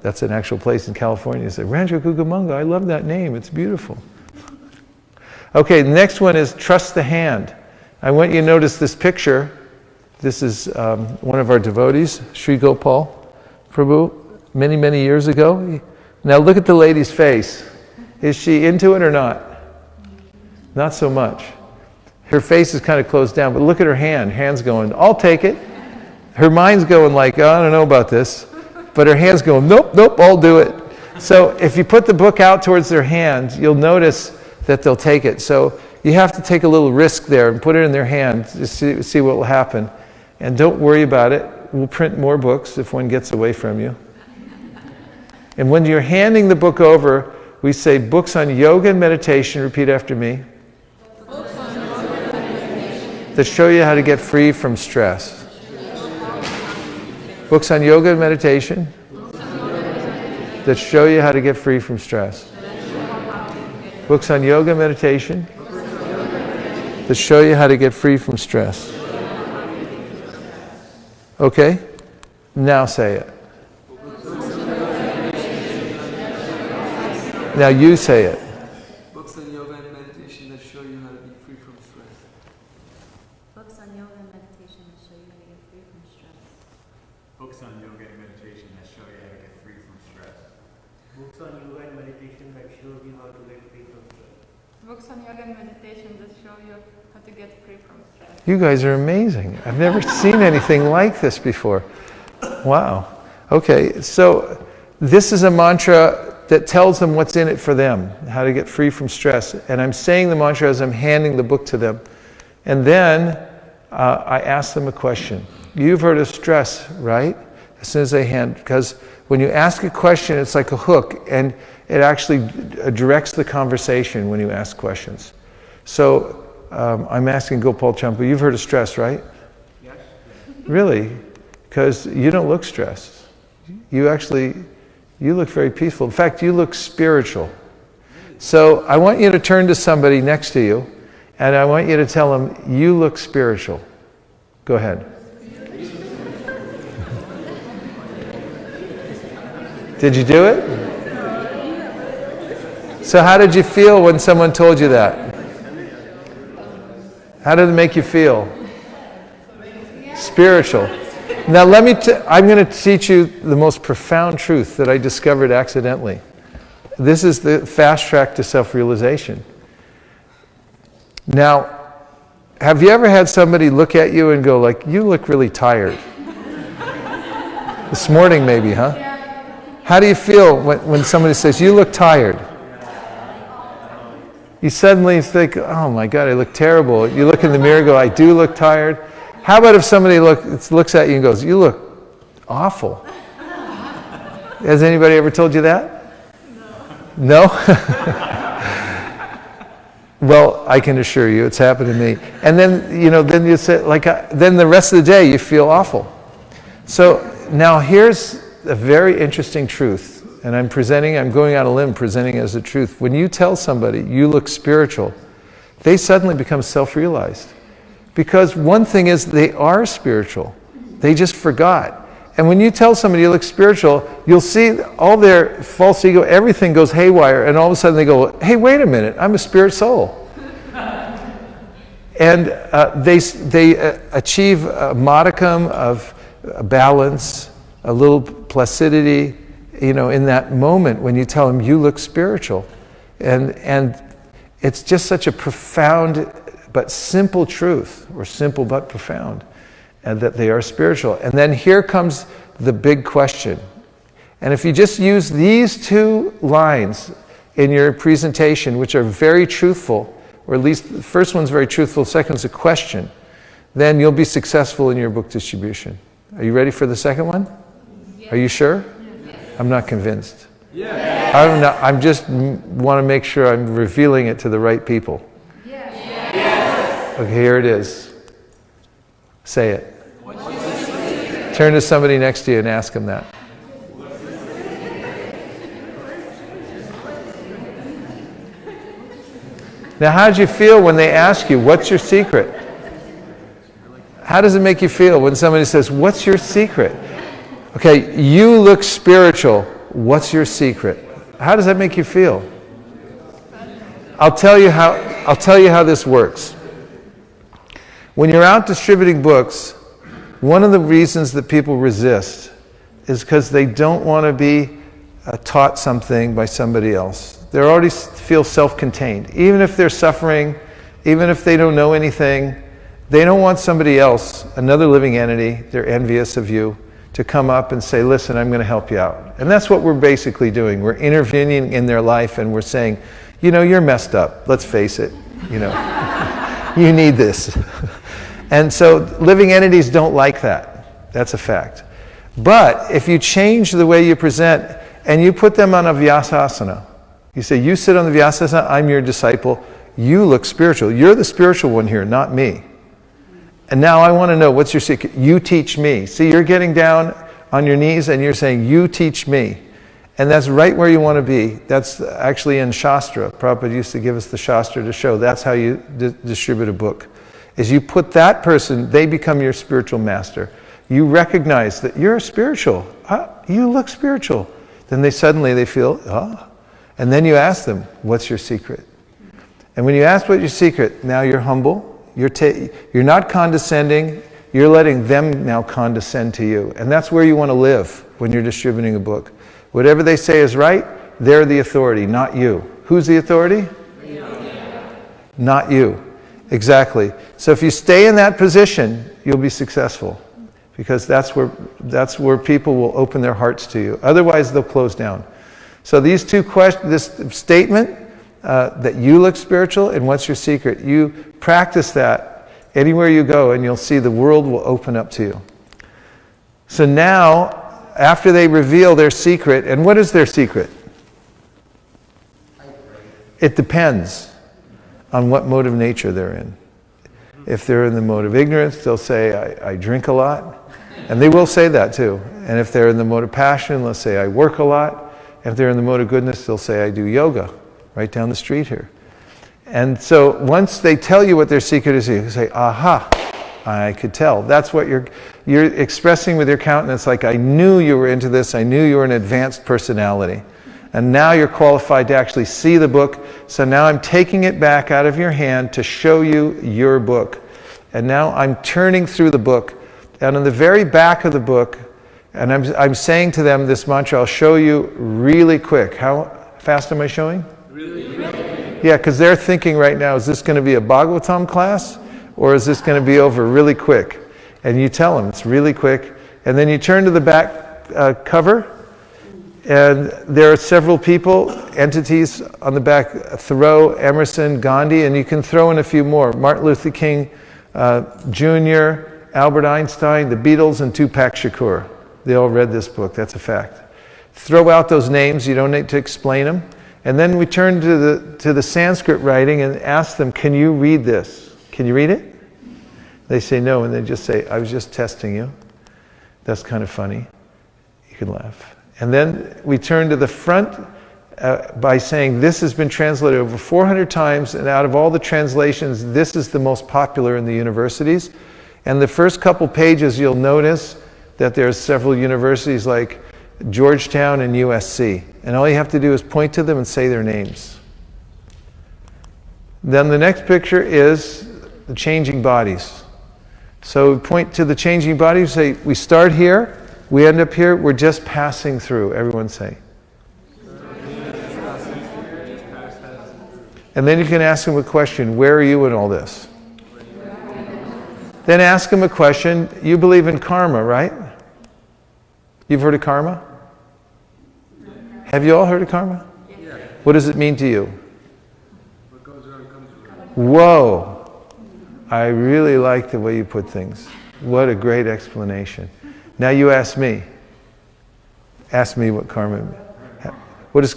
That's an actual place in California. They say, Rancho Cucamonga, I love that name. It's beautiful. Okay, the next one is trust the hand. I want you to notice this picture. This is one of our devotees, Sri Gopal Prabhu, many, many years ago. Now look at the lady's face. Is she into it or not? Not so much. Her face is kind of closed down, but look at her hand. Hand's going, I'll take it. Her mind's going like, oh, I don't know about this. But her hand's going, nope, I'll do it. So if you put the book out towards their hand, you'll notice that they'll take it. So you have to take a little risk there and put it in their hand to see what will happen. And don't worry about it. We'll print more books if one gets away from you. And when you're handing the book over, we say books on yoga and meditation, repeat after me, that show you how to get free from stress. Books on yoga and meditation that show you how to get free from stress. Books on yoga and meditation that show you how to get free from stress. Okay? Now say it. Now you say it. Books on yoga and meditation that show you how to be free from stress. Books on yoga and meditation that show you how to get free from stress. Books on yoga and meditation that show you how to get free from stress. Books on yoga and meditation that show you how to get free from stress. Books on yoga and meditation that show you how to get free from stress. You guys are amazing. I've never seen anything like this before. Wow. Okay, so this is a mantra that tells them what's in it for them, how to get free from stress. And I'm saying the mantra as I'm handing the book to them. And then I ask them a question. You've heard of stress, right? As soon as they hand, because when you ask a question, it's like a hook, and it actually directs the conversation when you ask questions. So I'm asking Gopal Champa, you've heard of stress, right? Yes. Really? Because you don't look stressed. You look very peaceful. In fact, you look spiritual. So I want you to turn to somebody next to you, and I want you to tell them, you look spiritual. Go ahead. Did you do it? So how did you feel when someone told you that? How did it make you feel? Spiritual. Now I'm going to teach you the most profound truth that I discovered accidentally. This is the fast track to self-realization. Now, have you ever had somebody look at you and go like, you look really tired? This morning maybe, huh? How do you feel when somebody says, you look tired? You suddenly think, oh my God, I look terrible. You look in the mirror and go, I do look tired. How about if somebody looks at you and goes, you look awful? Has anybody ever told you that? No? Well, I can assure you, it's happened to me. And then, then you say, then the rest of the day you feel awful. So now here's a very interesting truth, and I'm going out on a limb presenting as a truth. When you tell somebody you look spiritual, they suddenly become self-realized. Because one thing is they are spiritual. They just forgot. And when you tell somebody you look spiritual, you'll see all their false ego, everything goes haywire, and all of a sudden they go, hey, wait a minute, I'm a spirit soul. And they achieve a modicum of balance, a little placidity, in that moment when you tell them you look spiritual. And it's just such a profound but simple truth, or simple but profound, and that they are spiritual. And then here comes the big question. And if you just use these two lines in your presentation, which are very truthful, or at least the first one's very truthful, the second is a question, then you'll be successful in your book distribution. Are you ready for the second one? Yeah. Are you sure? I'm not convinced. I'm just want to make sure I'm revealing it to the right people. Okay, here it is. Say it. Turn to somebody next to you and ask them that. Now, how did you feel when they ask you, what's your secret? How does it make you feel when somebody says, what's your secret? Okay, you look spiritual. What's your secret? How does that make you feel? I'll tell you how this works. When you're out distributing books, one of the reasons that people resist is because they don't want to be taught something by somebody else. They already feel self-contained. Even if they're suffering, even if they don't know anything, they don't want somebody else, another living entity, they're envious of you, to come up and say, listen, I'm going to help you out. And that's what we're basically doing. We're intervening in their life and we're saying, you know, you're messed up. Let's face it. You know, you need this. And so living entities don't like that. That's a fact. But if you change the way you present and you put them on a Vyasasana, you say, you sit on the Vyasasana, I'm your disciple, you look spiritual. You're the spiritual one here, not me. And now I want to know, what's your secret? You teach me. See, you're getting down on your knees and you're saying, you teach me. And that's right where you want to be. That's actually in Shastra. Prabhupada used to give us the Shastra to show that's how you distribute a book. Is you put that person, they become your spiritual master. You recognize that you're spiritual. You look spiritual. Then they feel, And then you ask them, what's your secret? And when you ask what your secret, now you're humble. You're not condescending. You're letting them now condescend to you. And that's where you want to live when you're distributing a book. Whatever they say is right, they're the authority, not you. Who's the authority? Not you. Exactly. So if you stay in that position, you'll be successful. Because that's where people will open their hearts to you. Otherwise, they'll close down. So these two questions, this statement, that you look spiritual and what's your secret, you practice that anywhere you go and you'll see the world will open up to you. So now, after they reveal their secret, and what is their secret? It depends on what mode of nature they're in. If they're in the mode of ignorance, they'll say, I drink a lot. And they will say that too. And if they're in the mode of passion, they'll say, I work a lot. And if they're in the mode of goodness, they'll say, I do yoga. Right down the street here. And so once they tell you what their secret is, you say, aha, I could tell. That's what you're expressing with your countenance, like I knew you were into this, I knew you were an advanced personality. And now you're qualified to actually see the book, so now I'm taking it back out of your hand to show you your book. And now I'm turning through the book, and on the very back of the book, and I'm saying to them this mantra, I'll show you really quick. How fast am I showing? Yeah, because they're thinking right now, is this going to be a Bhagavatam class or is this going to be over really quick? And you tell them it's really quick. And then you turn to the back cover and there are several people, entities on the back, Thoreau, Emerson, Gandhi, and you can throw in a few more. Martin Luther King Jr., Albert Einstein, the Beatles, and Tupac Shakur. They all read this book, that's a fact. Throw out those names, you don't need to explain them. And then we turn to the Sanskrit writing and ask them, can you read this? Can you read it? They say no, and they just say, I was just testing you. That's kind of funny. You can laugh. And then we turn to the front by saying, this has been translated over 400 times, and out of all the translations, this is the most popular in the universities. And the first couple pages, you'll notice that there's several universities like Georgetown and USC. And all you have to do is point to them and say their names. Then the next picture is the changing bodies. So we point to the changing bodies, say, we start here, we end up here, we're just passing through. Everyone say. And then you can ask them a question, where are you in all this? Then ask them a question, you believe in karma, right? You've heard of karma? Have you all heard of karma? Yeah. What does it mean to you? What goes around comes around. Whoa! I really like the way you put things. What a great explanation. Now you ask me. Ask me what karma. What is?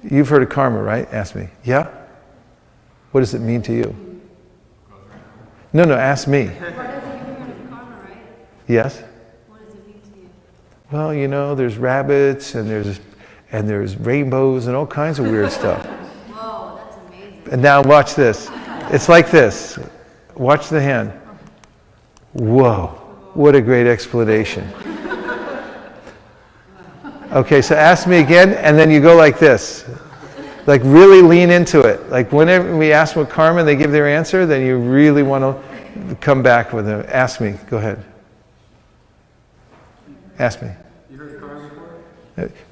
You've heard of karma, right? Ask me. Yeah. What does it mean to you? No, ask me. What does it mean karma, right? Yes. What does it mean to you? Well, there's rabbits and there's rainbows and all kinds of weird stuff. Whoa, that's amazing. And now watch this. It's like this. Watch the hand. Whoa, what a great explanation. Okay, so ask me again, and then you go like this. Like really lean into it. Like whenever we ask what karma and they give their answer, then you really want to come back with it. Ask me. Go ahead. Ask me. You heard of karma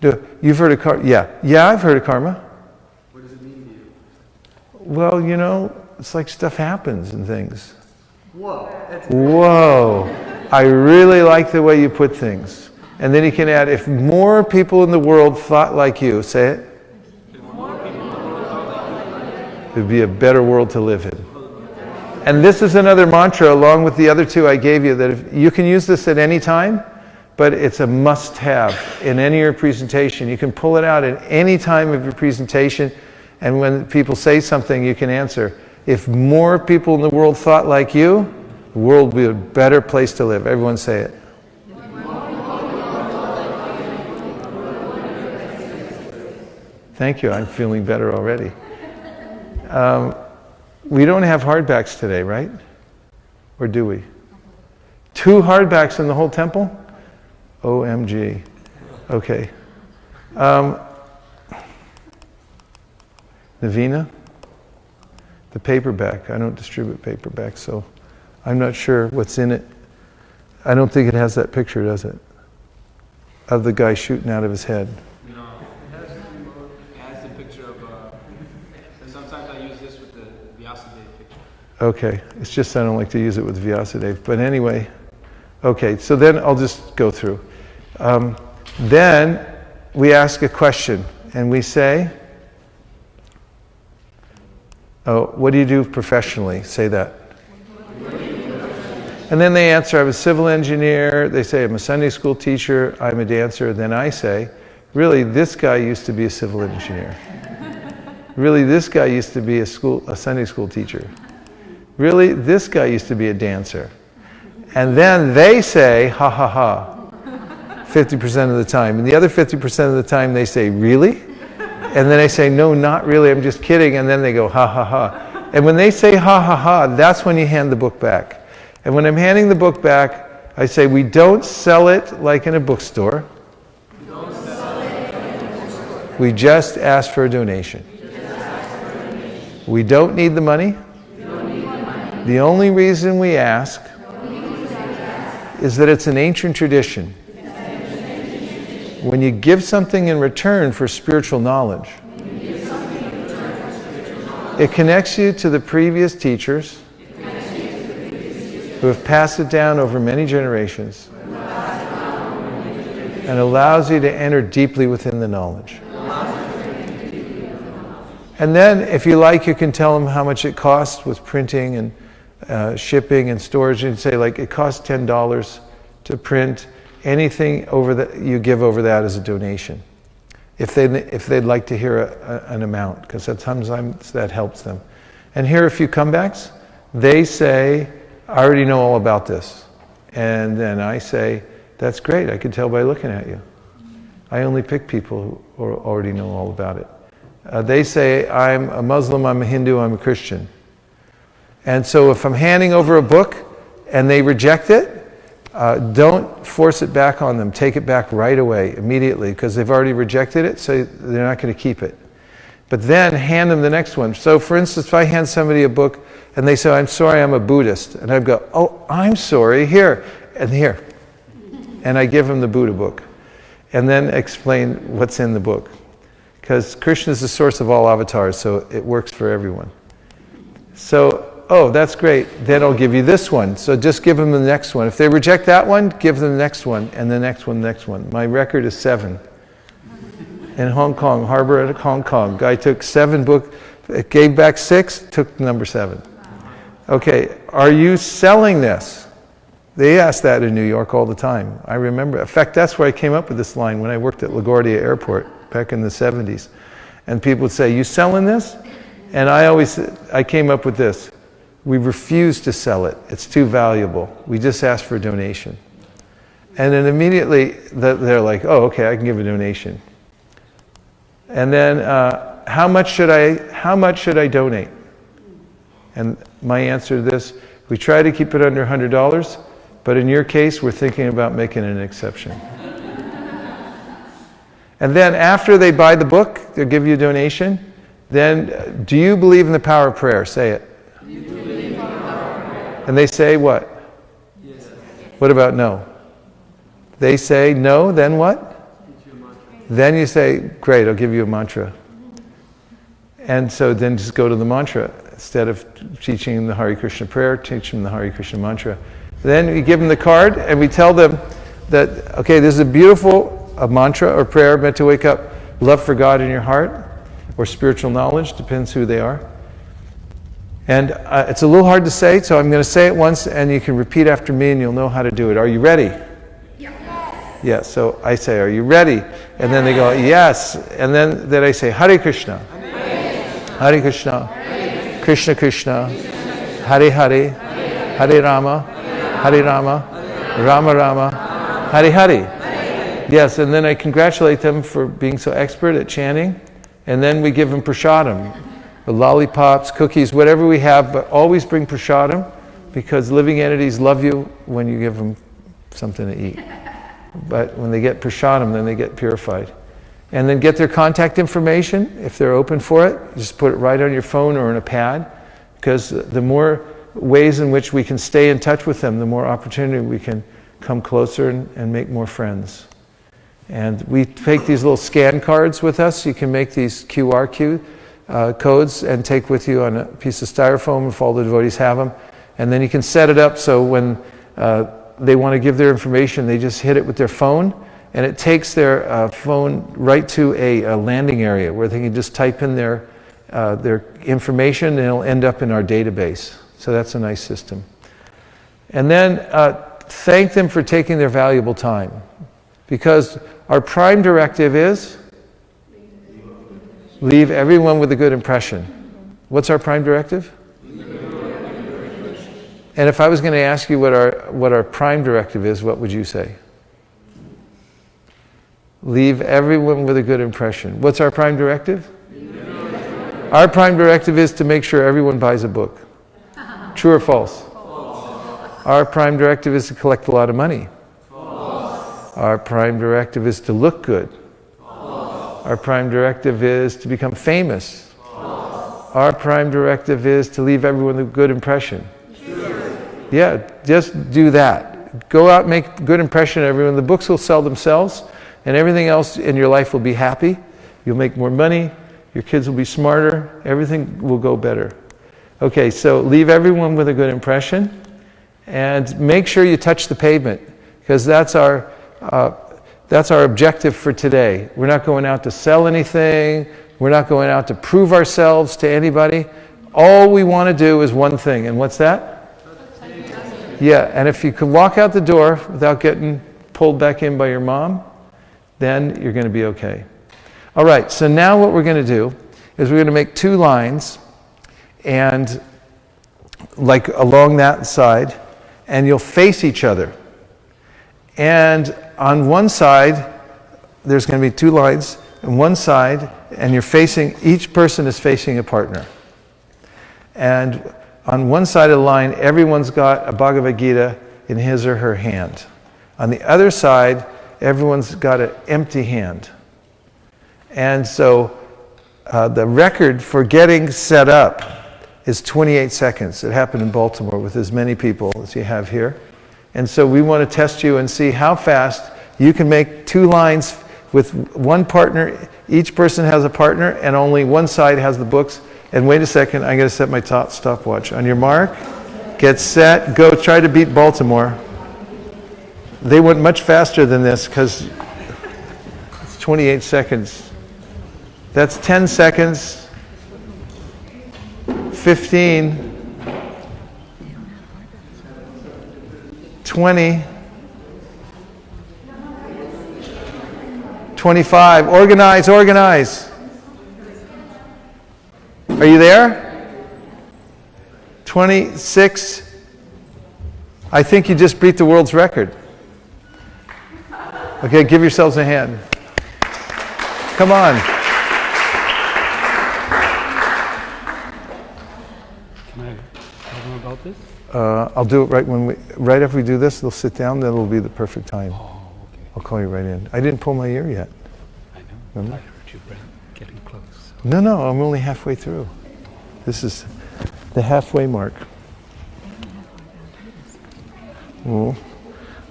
before? You've heard of karma? Yeah, I've heard of karma. What does it mean to you? Well, it's like stuff happens and things. Whoa. That's Whoa. I really like the way you put things. And then you can add, if more people in the world thought like you, say it. It would be a better world to live in. And this is another mantra along with the other two I gave you, that if you can use this at any time, but it's a must-have in any of your presentation. You can pull it out at any time of your presentation, and when people say something, you can answer. If more people in the world thought like you, the world would be a better place to live. Everyone say it. Thank you. I'm feeling better already. We don't have hardbacks today, right? Or do we? 2 hardbacks in the whole temple? OMG. Okay. Navina? The paperback. I don't distribute paperbacks, so I'm not sure what's in it. I don't think it has that picture, does it? Of the guy shooting out of his head. No. It has the picture of, sometimes I use this with the Vaisesika picture. Okay, it's just I don't like to use it with Vyasadeva. But anyway, okay, so then I'll just go through. Then we ask a question, and we say, oh, what do you do professionally? Say that. And then they answer, I'm a civil engineer. They say, I'm a Sunday school teacher. I'm a dancer. Then I say, really, this guy used to be a civil engineer. Really, this guy used to be a Sunday school teacher. Really, this guy used to be a dancer. And then they say, ha ha ha, 50% of the time. And the other 50% of the time they say, really? And then I say, no, not really, I'm just kidding. And then they go, ha ha ha. And when they say ha ha ha, that's when you hand the book back. And when I'm handing the book back, I say, we don't sell it like in a bookstore. We just ask for a donation. We don't need the money. The only reason we ask is that it's an ancient tradition. When you give something in return for spiritual knowledge, it connects you to the previous teachers who have passed it down over many generations and allows you to enter deeply within the knowledge. And then, if you like, you can tell them how much it costs with printing and shipping and storage. And say, like, it costs $10 to print. Anything over that you give over that is a donation. If they'd like to hear an amount, because sometimes that helps them. And here are a few comebacks. They say, I already know all about this. And then I say, that's great, I can tell by looking at you. I only pick people who already know all about it. They say, I'm a Muslim, I'm a Hindu, I'm a Christian. And so if I'm handing over a book and they reject it, don't force it back on them. Take it back right away, immediately, because they've already rejected it, so they're not going to keep it. But then hand them the next one. So for instance, if I hand somebody a book and they say, I'm sorry, I'm a Buddhist. And I go, oh, I'm sorry, here, and here. And I give them the Buddha book. And then explain what's in the book. Because Krishna is the source of all avatars, so it works for everyone. So, oh, that's great. Then I'll give you this one. So just give them the next one. If they reject that one, give them the next one, and the next one, the next one. My record is 7. In Hong Kong, Harbor at Hong Kong. Guy took 7 books, gave back 6, took number 7. Okay, are you selling this? They ask that in New York all the time. I remember. In fact, that's where I came up with this line when I worked at LaGuardia Airport back in the 70s. And people would say, "You selling this?" And I came up with this. "We refuse to sell it. It's too valuable. We just ask for a donation." And then immediately they're like, "Oh, okay, I can give a donation." And then, how much should I donate? And my answer to this, we try to keep it under $100, but in your case, we're thinking about making an exception. And then after they buy the book, they'll give you a donation. Then, do you believe in the power of prayer? Say it. Do you believe in the power of prayer? And they say what? Yes. What about no? They say no, then what? Then you say, great, I'll give you a mantra. And so then just go to the mantra. Instead of teaching them the Hare Krishna prayer, teach them the Hare Krishna mantra. Then we give them the card and we tell them that, okay, this is a beautiful mantra or prayer meant to wake up love for God in your heart, or spiritual knowledge, depends who they are. And it's a little hard to say, so I'm going to say it once and you can repeat after me and you'll know how to do it. Are you ready? Yes. Yes, so I say, are you ready? And then they go, yes. And then I say, Hare Krishna. Hare Krishna. Krishna Krishna. Hare Hare. Hare Rama. Hare Rama. Rama Rama. Hare Hare. Yes, and then I congratulate them for being so expert at chanting. And then we give them prasadam. Lollipops, cookies, whatever we have, but always bring prasadam because living entities love you when you give them something to eat. But when they get prasadam, then they get purified. And then get their contact information, if they're open for it, just put it right on your phone or in a pad, because the more ways in which we can stay in touch with them, the more opportunity we can come closer and make more friends. And we take these little scan cards with us. You can make these QR codes and take with you on a piece of styrofoam if all the devotees have them. And then you can set it up so when they want to give their information, they just hit it with their phone, and it takes their phone right to a landing area where they can just type in their information and it'll end up in our database. So that's a nice system. And then thank them for taking their valuable time, because our prime directive is leave everyone with a good impression. What's our prime directive? And if I was going to ask you what our prime directive is, what would you say? Leave everyone with a good impression. What's our prime directive? Our prime directive is to make sure everyone buys a book. True or false? False. Our prime directive is to collect a lot of money. False. Our prime directive is to look good. False. Our prime directive is to become famous. False. Our prime directive is to leave everyone with a good impression. True. Yeah, just do that. Go out and make a good impression on everyone. The books will sell themselves, and everything else in your life will be happy. You'll make more money. Your kids will be smarter. Everything will go better. Okay, so leave everyone with a good impression, and make sure you touch the pavement, because that's our objective for today. We're not going out to sell anything. We're not going out to prove ourselves to anybody. All we want to do is one thing, and what's that? Yeah, and if you can walk out the door without getting pulled back in by your mom, then you're going to be okay. All right, so now what we're going to do is we're going to make 2 lines, and like along that side, and you'll face each other. And on one side, there's going to be 2 lines, and one side, and each person is facing a partner. And on one side of the line, everyone's got a Bhagavad Gita in his or her hand. On the other side, everyone's got an empty hand. And so the record for getting set up is 28 seconds. It happened in Baltimore with as many people as you have here. And so we want to test you and see how fast you can make 2 lines with one partner. Each person has a partner, and only one side has the books. And wait a second, I'm going to set my stopwatch. On your mark, get set, go. Try to beat Baltimore. They went much faster than this because it's 28 seconds. That's 10 seconds. 15. 20, 25. Organize, organize. Are you there? 26. I think you just beat the world's record. Okay, give yourselves a hand. Come on. Can I tell them about this? I'll do it right after we do this. They'll sit down. Then it'll be the perfect time. Oh, okay. I'll call you right in. I didn't pull my ear yet. I know. Remember? I heard your breath getting close. No, I'm only halfway through. This is the halfway mark. Well,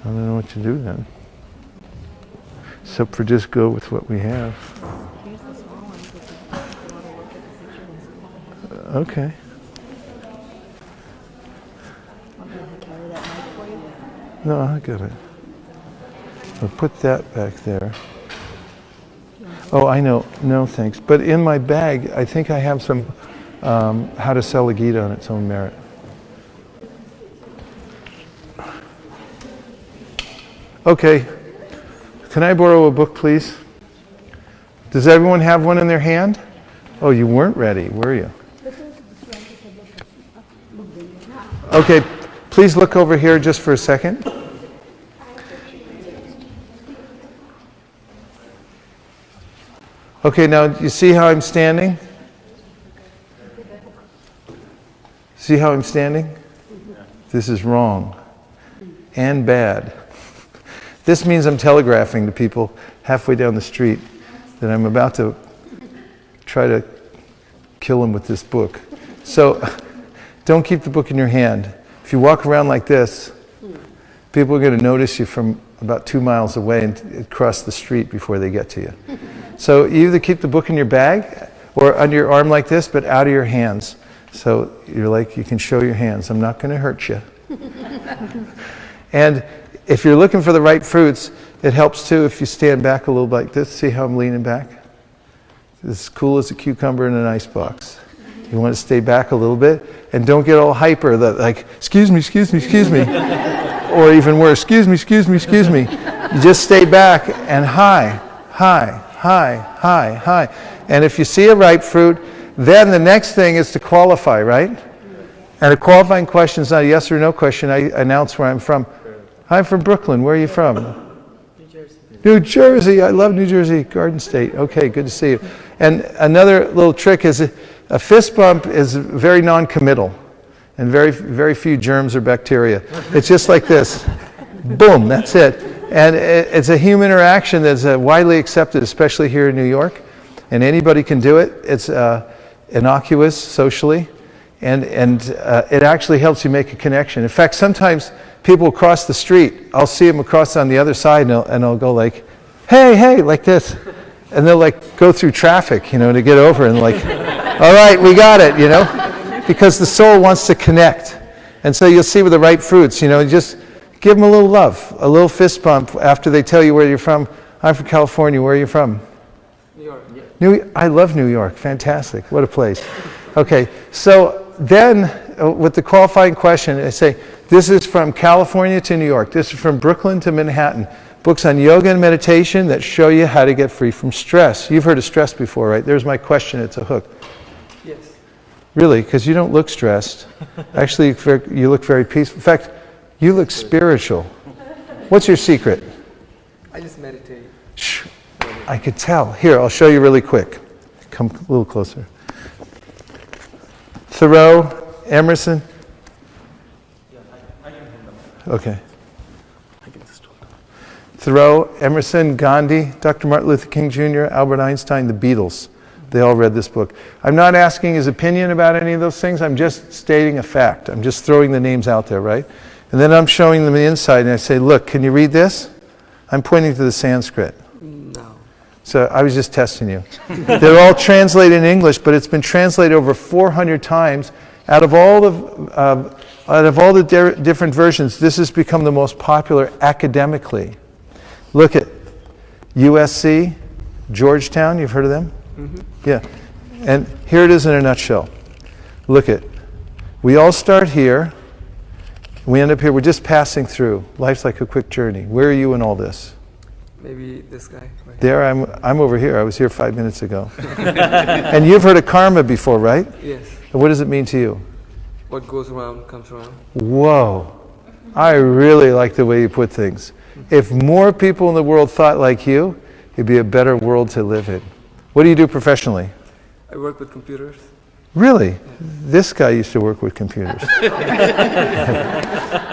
I don't know what to do then. Except for just go with what we have. Okay. No, I got it. I'll put that back there. Oh, I know. No, thanks. But in my bag, I think I have some How to Sell a Gita on its own merit. Okay. Can I borrow a book, please? Does everyone have one in their hand? Oh, you weren't ready, were you? Okay, please look over here just for a second. Okay, now you see how I'm standing? See how I'm standing? This is wrong and bad. This means I'm telegraphing to people halfway down the street that I'm about to try to kill them with this book. So don't keep the book in your hand. If you walk around like this, people are going to notice you from about 2 miles away and cross the street before they get to you. So you either keep the book in your bag or under your arm like this, but out of your hands. So you're like, you can show your hands. I'm not going to hurt you. And if you're looking for the right fruits, it helps too if you stand back a little like this. See how I'm leaning back? It's cool as a cucumber in an icebox. You want to stay back a little bit and don't get all hyper, like, excuse me. Or even worse, excuse me. You just stay back and high. And if you see a ripe fruit, then the next thing is to qualify, right? And a qualifying question is not a yes or no question. I announce where I'm from. I'm from Brooklyn. Where are you from? New Jersey. I love New Jersey. Garden State. Okay, good to see you. And another little trick is a fist bump is very non-committal. And very, very few germs or bacteria. It's just like this. Boom, that's it. And it's a human interaction that's widely accepted, especially here in New York. And anybody can do it. It's innocuous socially. And it actually helps you make a connection. In fact, sometimes people across the street, I'll see them across on the other side and I'll go like, hey, like this. And they'll like go through traffic, to get over and like, all right, we got it, because the soul wants to connect. And so you'll see with the right fruits, just give them a little love, a little fist bump after they tell you where you're from. I'm from California. Where are you from? New York. I love New York. Fantastic. What a place. Okay, so then with the qualifying question, I say, this is from California to New York. This is from Brooklyn to Manhattan. Books on yoga and meditation that show you how to get free from stress. You've heard of stress before, right? There's my question. It's a hook. Yes. Really? Because you don't look stressed. Actually, you look very peaceful. In fact, you look spiritual. What's your secret? I just meditate. Shh. I could tell. Here, I'll show you really quick. Come a little closer. Thoreau, Emerson. Yeah, I can hold them. Okay. Thoreau, Emerson, Gandhi, Dr. Martin Luther King Jr., Albert Einstein, the Beatles. They all read this book. I'm not asking his opinion about any of those things. I'm just stating a fact. I'm just throwing the names out there, right? And then I'm showing them the inside, and I say, look, can you read this? I'm pointing to the Sanskrit. No. So I was just testing you. They're all translated in English, but it's been translated over 400 times. Out of all the different versions, this has become the most popular academically. Look at USC, Georgetown. You've heard of them? Mm-hmm. Yeah. And here it is in a nutshell. Look at, we all start here, We end up here, we're just passing through. Life's like a quick journey. Where are you in all this? Maybe this guy. Right There, I'm over here. I was here 5 minutes ago. And you've heard of karma before, right? Yes. And what does it mean to you? What goes around comes around. Whoa. I really like the way you put things. If more people in the world thought like you, it'd be a better world to live in. What do you do professionally? I work with computers. Really? This guy used to work with computers.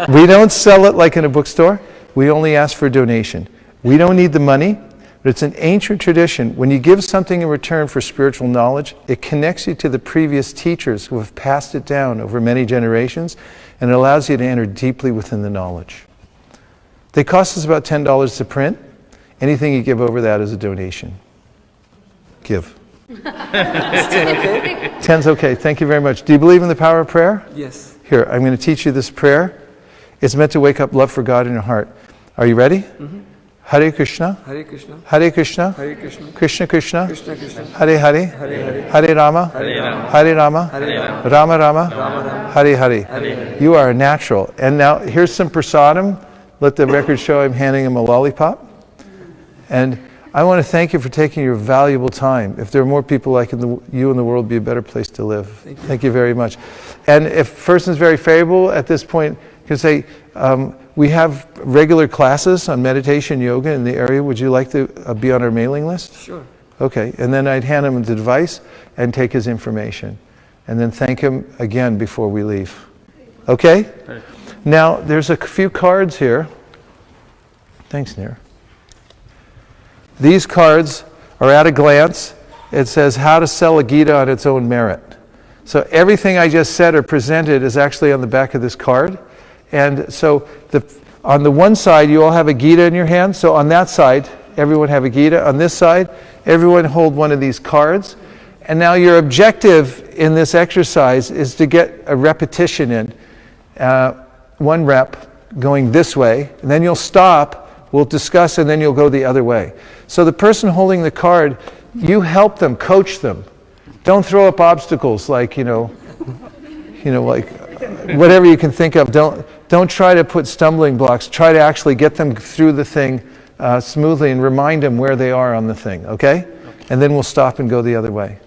We don't sell it like in a bookstore. We only ask for a donation. We don't need the money, but it's an ancient tradition. When you give something in return for spiritual knowledge, it connects you to the previous teachers who have passed it down over many generations, and it allows you to enter deeply within the knowledge. They cost us about $10 to print. Anything you give over that is a donation. Give. 10's okay. Thank you very much. Do you believe in the power of prayer? Yes. Here, I'm going to teach you this prayer. It's meant to wake up love for God in your heart. Are you ready? Mm-hmm. Hare Krishna. Hare Krishna. Hare Krishna. Hare Krishna. Krishna Krishna. Krishna Krishna. Hare Hare. Hare Hare. Hare Rama. Hare Rama. Hare Rama. Hare Rama. Rama Rama. Rama Rama. Hare Hare. Hare Hare. You are a natural. And now here's some prasadam. Let the record show I'm handing him a lollipop. And I want to thank you for taking your valuable time. If there are more people like you in the world, it'd be a better place to live. Thank you very much. And if a person's very favorable at this point, you can say, we have regular classes on meditation, yoga in the area. Would you like to be on our mailing list? Sure. Okay. And then I'd hand him the device and take his information. And then thank him again before we leave. Okay? Right. Now, there's a few cards here. Thanks, Nir. These cards are at a glance. It says how to sell a Gita on its own merit. So everything I just said or presented is actually on the back of this card. And so on the one side, you all have a Gita in your hand. So on that side, everyone have a Gita. On this side, everyone hold one of these cards. And now your objective in this exercise is to get a repetition in. One rep going this way, and then you'll stop. We'll discuss, and then you'll go the other way. So the person holding the card, you help them, coach them. Don't throw up obstacles like, like whatever you can think of. Don't try to put stumbling blocks. Try to actually get them through the thing smoothly and remind them where they are on the thing, okay? And then we'll stop and go the other way.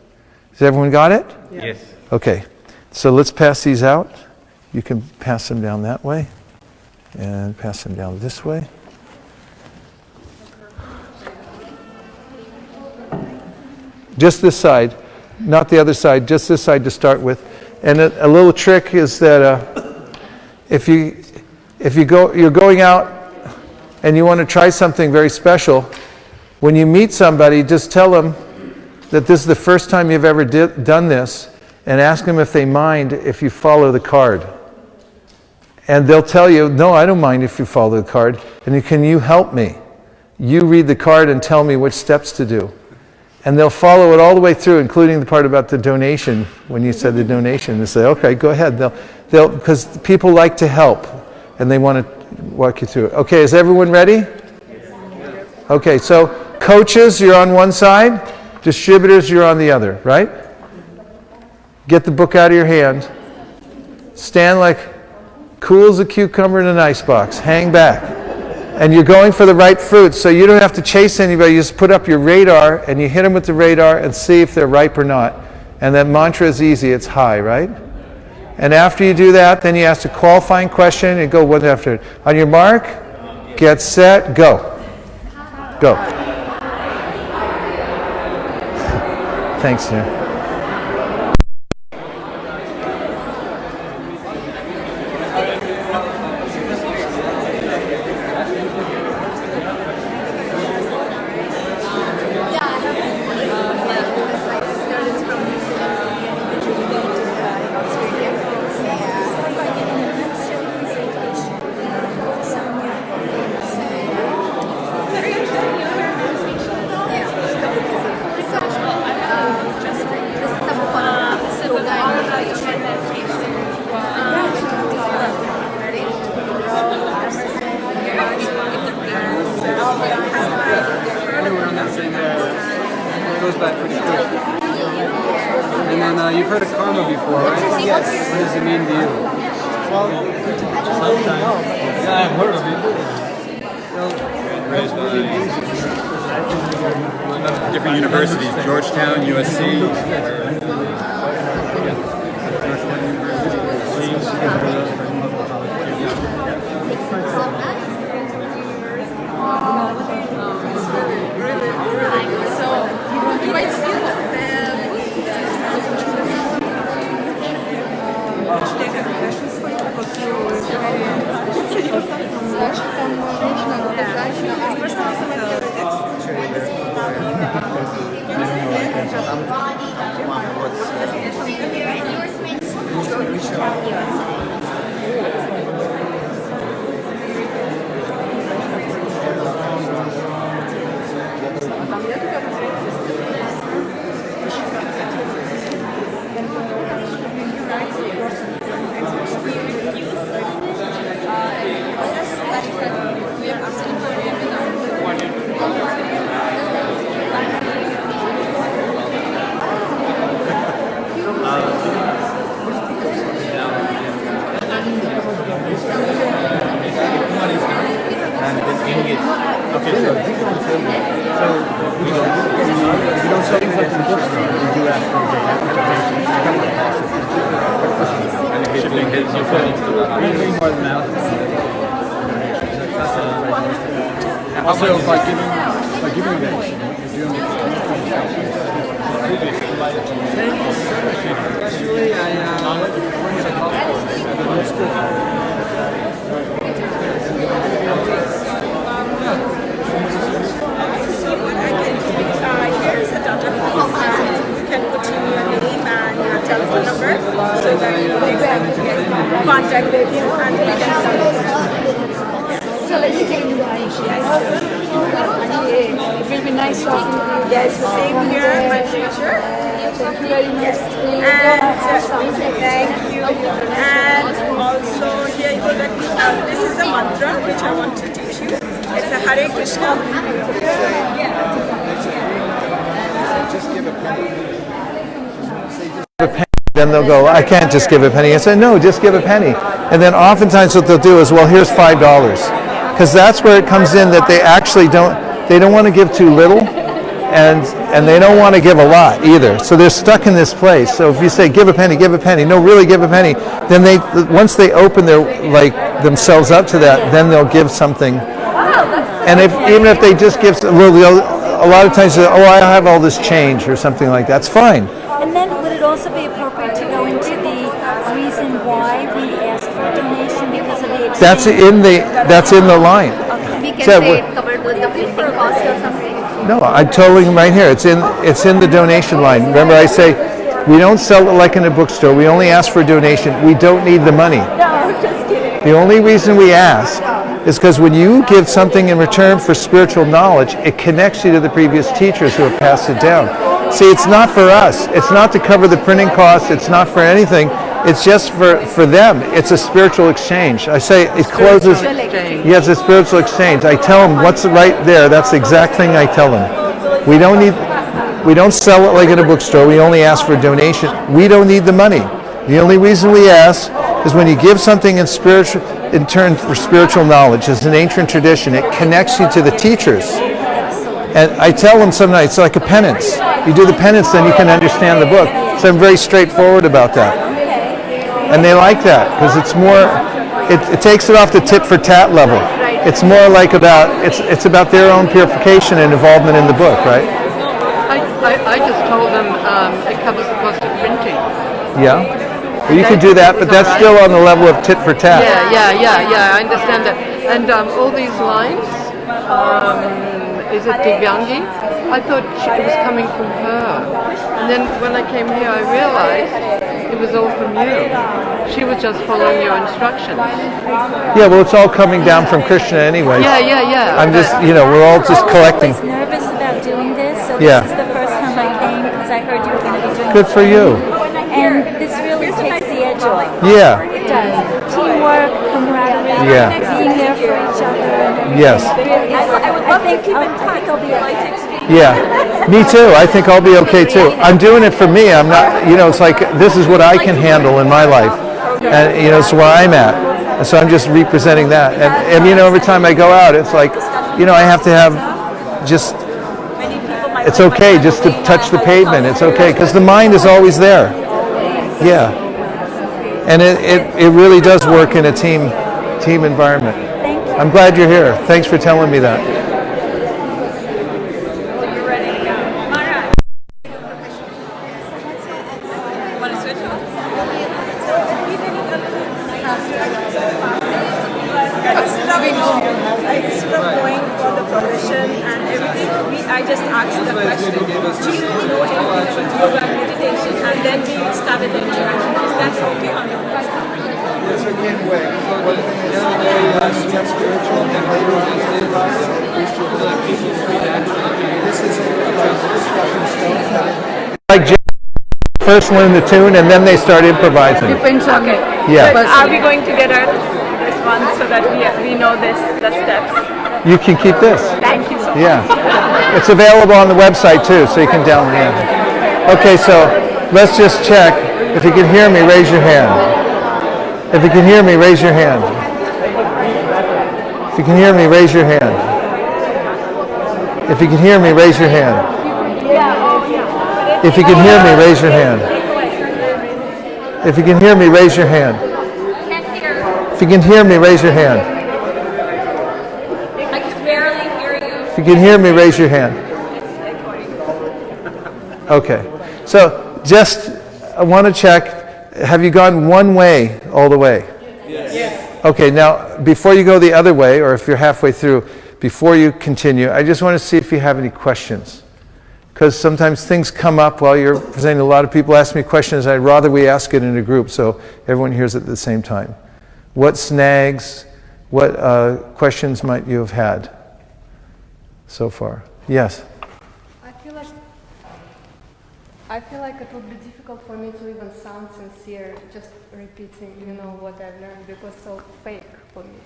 Has everyone got it? Yes. Okay. So let's pass these out. You can pass them down that way and pass them down this way. Just this side, not the other side, just this side to start with. And a little trick is that if you're going out and you want to try something very special, when you meet somebody, just tell them that this is the first time you've ever done this, and ask them if they mind if you follow the card. And they'll tell you, no, I don't mind if you follow the card. And can you help me? You read the card and tell me which steps to do. And they'll follow it all the way through, including the part about the donation. When you said the donation, they say, okay, go ahead. They'll because people like to help, and they want to walk you through it. Okay, is everyone ready? Okay, so coaches, you're on one side. Distributors, you're on the other, right? Get the book out of your hand. Stand like cool as a cucumber in an icebox. Hang back. And you're going for the right fruits, so you don't have to chase anybody. You just put up your radar, and you hit them with the radar and see if they're ripe or not. And that mantra is easy. It's high, right? And after you do that, then you ask a qualifying question and go one after it. On your mark, get set, go. Go. Thanks, Nir. Goes back pretty quick. And then you've heard of karma before, right? Yes. What does it mean to you? I've heard of it. Different universities, Georgetown, USC. Also, by giving that, you're doing Here's a Dada you can put in your name and your telephone number so that they can get contact with you and we can It will be nice talking to you. Yes, same here, my pleasure. Thank you very much. And thank you. And also here you go. This is a mantra which I want to teach you. It's a Hare Krishna. Then they'll go, I can't just give a penny. I say, no, just give a penny. And then oftentimes what they'll do is, well, here's $5. Because that's where it comes in that they actually don't want to give too little, and they don't want to give a lot either. So they're stuck in this place. So if you say, give a penny, no, really give a penny, then once they open their themselves up to that, then they'll give something. And even if they just give, a lot of times, oh, I have all this change or something like that. That's fine. And then would it also be appropriate to go into the reason why we ask for a donation because of the exchange? That's in the line. Okay. We can So say it covered with the printing cost or something. No, I'm telling them right here. It's in the donation line. Remember, I say we don't sell it like in a bookstore. We only ask for a donation. We don't need the money. No, just kidding. The only reason we ask is because when you give something in return for spiritual knowledge, it connects you to the previous teachers who have passed it down. See, it's not for us. It's not to cover the printing costs. It's not for anything. It's just for them. It's a spiritual exchange. I say it closes. Yes, a spiritual exchange. I tell them what's right there. That's the exact thing I tell them. We don't sell it like in a bookstore. We only ask for a donation. We don't need the money. The only reason we ask is when you give something in turn for spiritual knowledge. It's an ancient tradition. It connects you to the teachers. And I tell them sometimes it's like a penance. You do the penance, then you can understand the book. So I'm very straightforward about that. And they like that because it's more, it takes it off the tit for tat level. It's more like it's about their own purification and involvement in the book, right? I just told them it covers the cost of printing. Yeah. Well, you can do that, but that's still on the level of tit for tat. Yeah, I understand that. And all these lines, is it Divyangi? I thought it was coming from her. And then when I came here, I realized it was all from you. She was just following your instructions. Yeah, well, it's all coming down from Krishna anyway. Yeah. I'm just, we're all just collecting. I was nervous about doing this, so Yeah. this is the first time I came because I heard you were going to be doing Good for you. And this really takes the edge off. Yeah. It does. Teamwork, camaraderie, Yeah. being there for each other. Yes. I think I'll be okay. Yeah, me too. I think I'll be okay too. I'm doing it for me. I'm not, it's like this is what I can handle in my life. And, you know, it's where I'm at. And so I'm just representing that. And you know, every time I go out, it's like, you know, I have to have just, it's okay just to touch the pavement. It's okay, because the mind is always there. Yeah. And it really does work in a team environment. I'm glad you're here. Thanks for telling me that. I just asked the question, do you know anything yoga and meditation? And then we started the interaction. Is that okay on the website? It's a good way. Like first learn the tune and then they start improvising. Depends on it. Yeah. But are we going to get this one so that we know the steps? You can keep this. Thank you so much. Yeah. It's available on the website too, so you can download it. Okay, so let's just check. If you can hear me, raise your hand. If you can hear me, raise your hand. If you can hear me, raise your hand. If you can hear me, raise your hand. If you can hear me, raise your hand. If you can hear me, raise your hand. If you can hear me, raise your hand. I can barely hear you. If you can hear me, raise your hand. Okay. So just, I want to check, have you gone one way all the way? Yes. Okay, now before you go the other way, or if you're halfway through, before you continue, I just want to see if you have any questions. Because sometimes things come up while you're presenting. A lot of people ask me questions. I'd rather we ask it in a group so everyone hears it at the same time. What snags, what questions might you have had so far? Yes? I feel like it would be difficult for me to even sound sincere, just repeating, what I've learned, because it's so fake for me.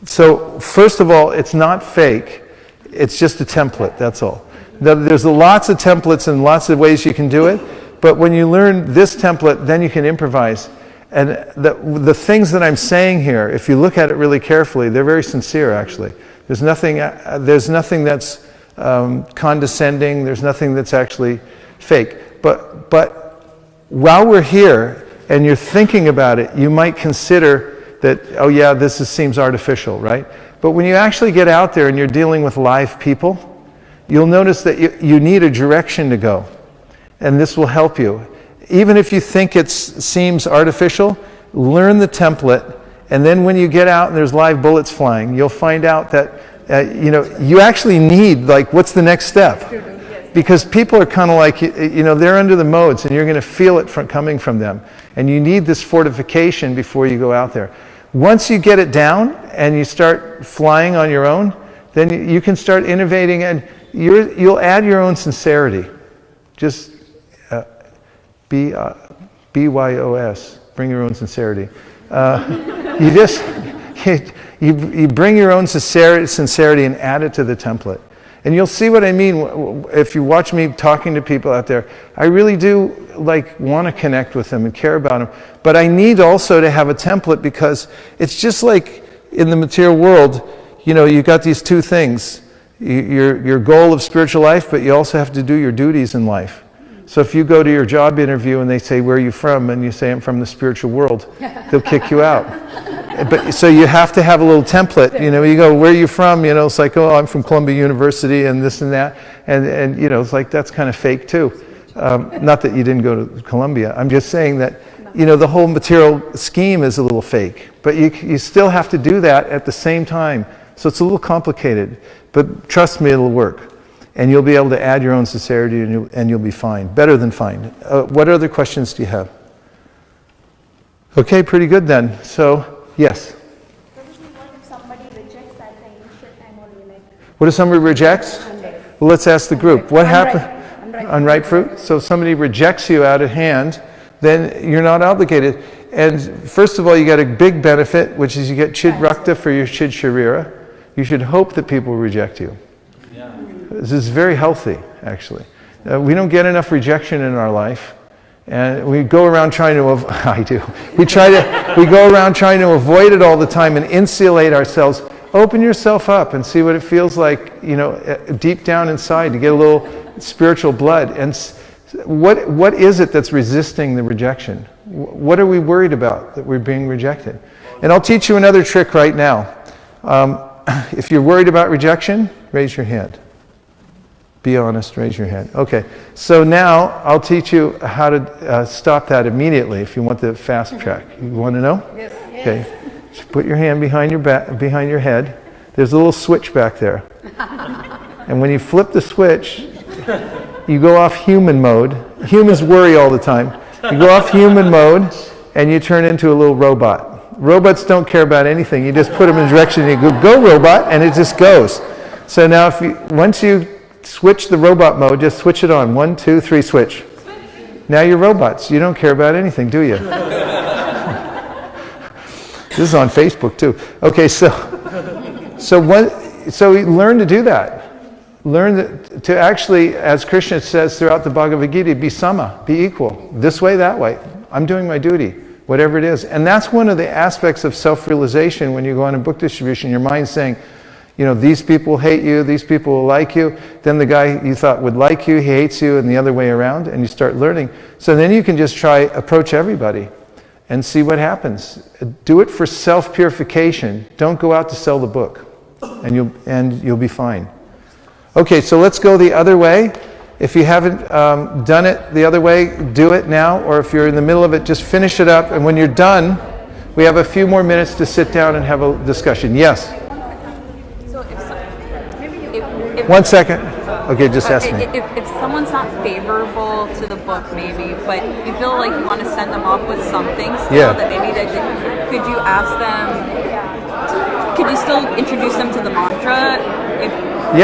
So, first of all, it's not fake. It's just a template, that's all. There's lots of templates and lots of ways you can do it, but when you learn this template, then you can improvise. And the things that I'm saying here, if you look at it really carefully, they're very sincere, actually. There's nothing that's condescending. There's nothing that's actually fake. But while we're here and you're thinking about it, you might consider that, oh yeah, seems artificial, right? But when you actually get out there and you're dealing with live people, you'll notice that you need a direction to go. And this will help you. Even if you think it seems artificial, learn the template, and then when you get out and there's live bullets flying, you'll find out that you actually need, what's the next step? Because people are kind of like, they're under the modes, and you're going to feel it coming from them. And you need this fortification before you go out there. Once you get it down and you start flying on your own, then you can start innovating, and you'll add your own sincerity. Just BYOS, bring your own sincerity. You bring your own sincerity and add it to the template. And you'll see what I mean if you watch me talking to people out there. I really do want to connect with them and care about them. But I need also to have a template, because it's just like in the material world, you've got these two things. Your goal of spiritual life, but you also have to do your duties in life. So if you go to your job interview and they say, where are you from? And you say, I'm from the spiritual world, they'll kick you out. But so you have to have a little template. You go, where are you from? It's like, oh, I'm from Columbia University and this and that. And it's like, that's kind of fake too. Not that you didn't go to Columbia. I'm just saying that, the whole material scheme is a little fake. But you still have to do that at the same time. So it's a little complicated. But trust me, it'll work. And you'll be able to add your own sincerity, and you'll be fine. Better than fine. What other questions do you have? Okay, pretty good then. So, yes? What if somebody rejects that I'm only like... What if somebody rejects? Well, let's ask the group. What happened? Unripe fruit? So if somebody rejects you out of hand, then you're not obligated. And first of all, you get a big benefit, which is you get chid rakta for your chid sharira. You should hope that people reject you. This is very healthy, actually. We don't get enough rejection in our life, And we go around trying to, I do. We go around trying to avoid it all the time and insulate ourselves. Open yourself up and see what it feels like, deep down inside, to get a little spiritual blood. And what is it that's resisting the rejection? What are we worried about that we're being rejected? And I'll teach you another trick right now. If you're worried about rejection, raise your hand. Be honest, raise your hand. Okay, so now I'll teach you how to stop that immediately if you want the fast track. You want to know? Yes. Okay, just put your hand behind your head. There's a little switch back there. And when you flip the switch, you go off human mode. Humans worry all the time. You go off human mode and you turn into a little robot. Robots don't care about anything. You just put them in direction and you go robot, and it just goes. So now once you switch the robot mode, just switch it on. 1, 2, 3, switch. Now you're robots. You don't care about anything, do you? This is on Facebook too. Okay, so we learn to do that. Learn to actually, as Krishna says throughout the Bhagavad Gita, be sama, be equal. This way, that way. I'm doing my duty, whatever it is. And that's one of the aspects of self-realization when you go on a book distribution. Your mind's saying, these people hate you, these people will like you. Then the guy you thought would like you, he hates you, and the other way around, and you start learning. So then you can just approach everybody and see what happens. Do it for self-purification. Don't go out to sell the book, and you'll be fine. Okay, so let's go the other way. If you haven't done it the other way, do it now, or if you're in the middle of it, just finish it up, and when you're done, we have a few more minutes to sit down and have a discussion. Yes? If 1 second. Okay, just ask me. If someone's not favorable to the book, maybe, but you feel like you want to send them off with something still, that maybe could you ask them, could you still introduce them to the mantra? Is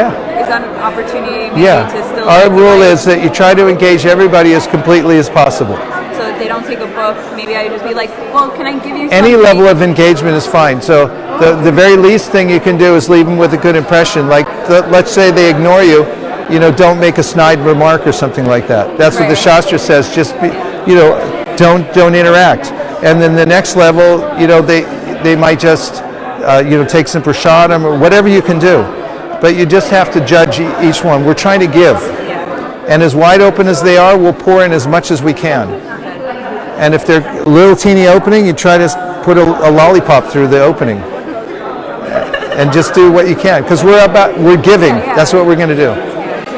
that an opportunity maybe to still... Our rule is that you try to engage everybody as completely as possible. So if they don't take a book, maybe I would just be like, well, can I give you Any something? level of engagement is fine. So the very least thing you can do is leave them with a good impression. Like, let's say they ignore you, don't make a snide remark or something like that. That's what the Shastra says. Just don't interact. And then the next level, they might just, take some prasadam or whatever you can do. But you just have to judge each one. We're trying to give. And as wide open as they are, we'll pour in as much as we can. And if they're a little teeny opening, you try to put a lollipop through the opening. And just do what you can. Because we're giving. That's what we're going to do.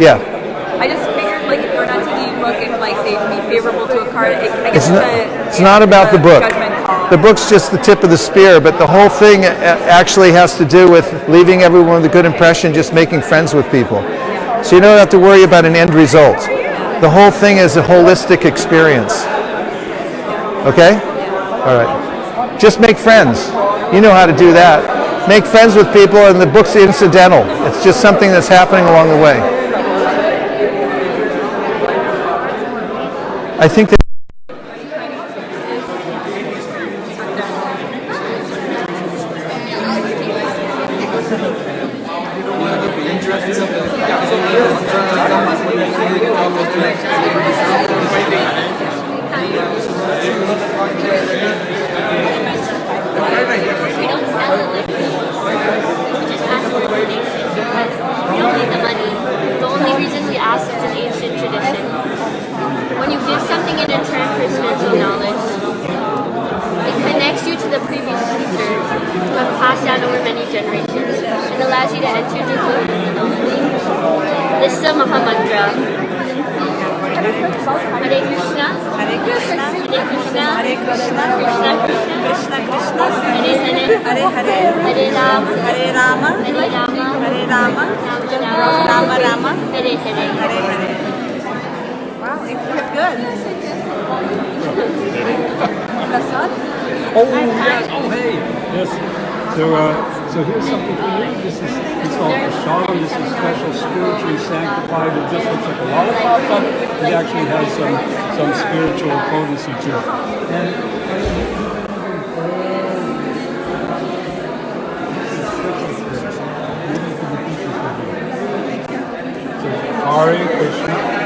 Yeah. I just figured, like, if we're not taking a book, if, like, they'd be favorable to a card, I guess it's not about the book. The book's just the tip of the spear, but the whole thing actually has to do with leaving everyone with a good impression, just making friends with people. So you don't have to worry about an end result. The whole thing is a holistic experience. Okay? All right. Just make friends. You know how to do that. Make friends with people, and the book's incidental. It's just something that's happening along the way. I think that So here's something for you. This is called prasadam. This is special spiritually sanctified. It just looks like a lollipop, but it actually has some spiritual potency to it. And Hare Krishna. Hare Krishna.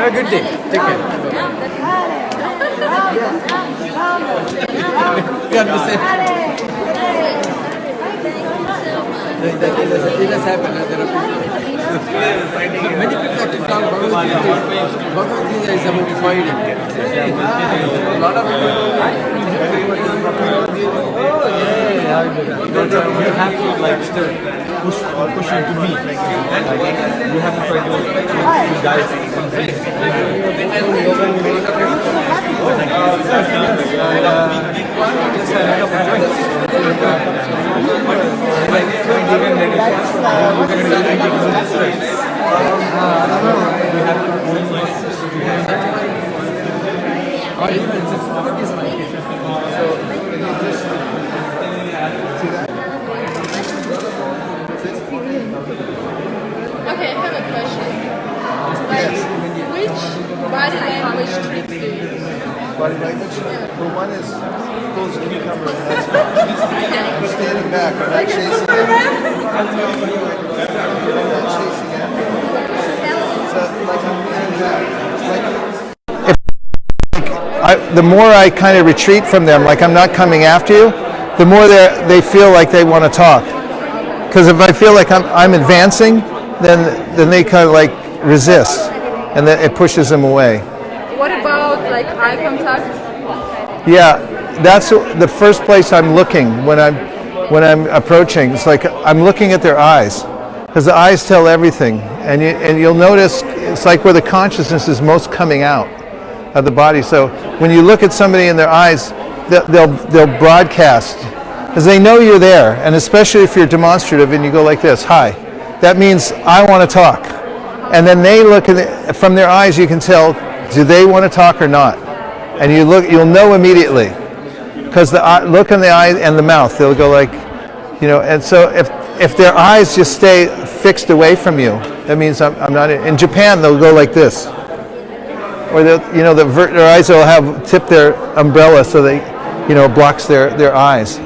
Have a good day. Take care. We have the same. That does happen. There are people. Many people actually talk Bhagavad Gita. Bhagavad Gita is about fighting. A lot of people. You have to like still push into me. You have to try to guide something. Okay, I have a question. Like, which body language tricks do you use? Body language? Well, one is close cucumber and that's fine. Standing back, I'm not chasing it. I'm not chasing it. So, like I'm leaning back. The more I kind of retreat from them, like I'm not coming after you, the more they feel like they want to talk. Because if I feel like I'm advancing, then they kind of like resist, and then it pushes them away. What about like eye contact? Yeah, that's the first place I'm looking when I'm approaching. It's like I'm looking at their eyes, because the eyes tell everything, and you'll notice it's like where the consciousness is most coming out of the body. So when you look at somebody in their eyes, they'll broadcast, because they know you're there, and especially if you're demonstrative and you go like this, hi, that means I want to talk. And then they look at from their eyes, you can tell, do they want to talk or not? And you'll know immediately, because the look in the eye and the mouth, they'll go like, and so if their eyes just stay fixed away from you, that means I'm not in Japan, they'll go like this. Or their eyes will have tip their umbrella so they, blocks their eyes.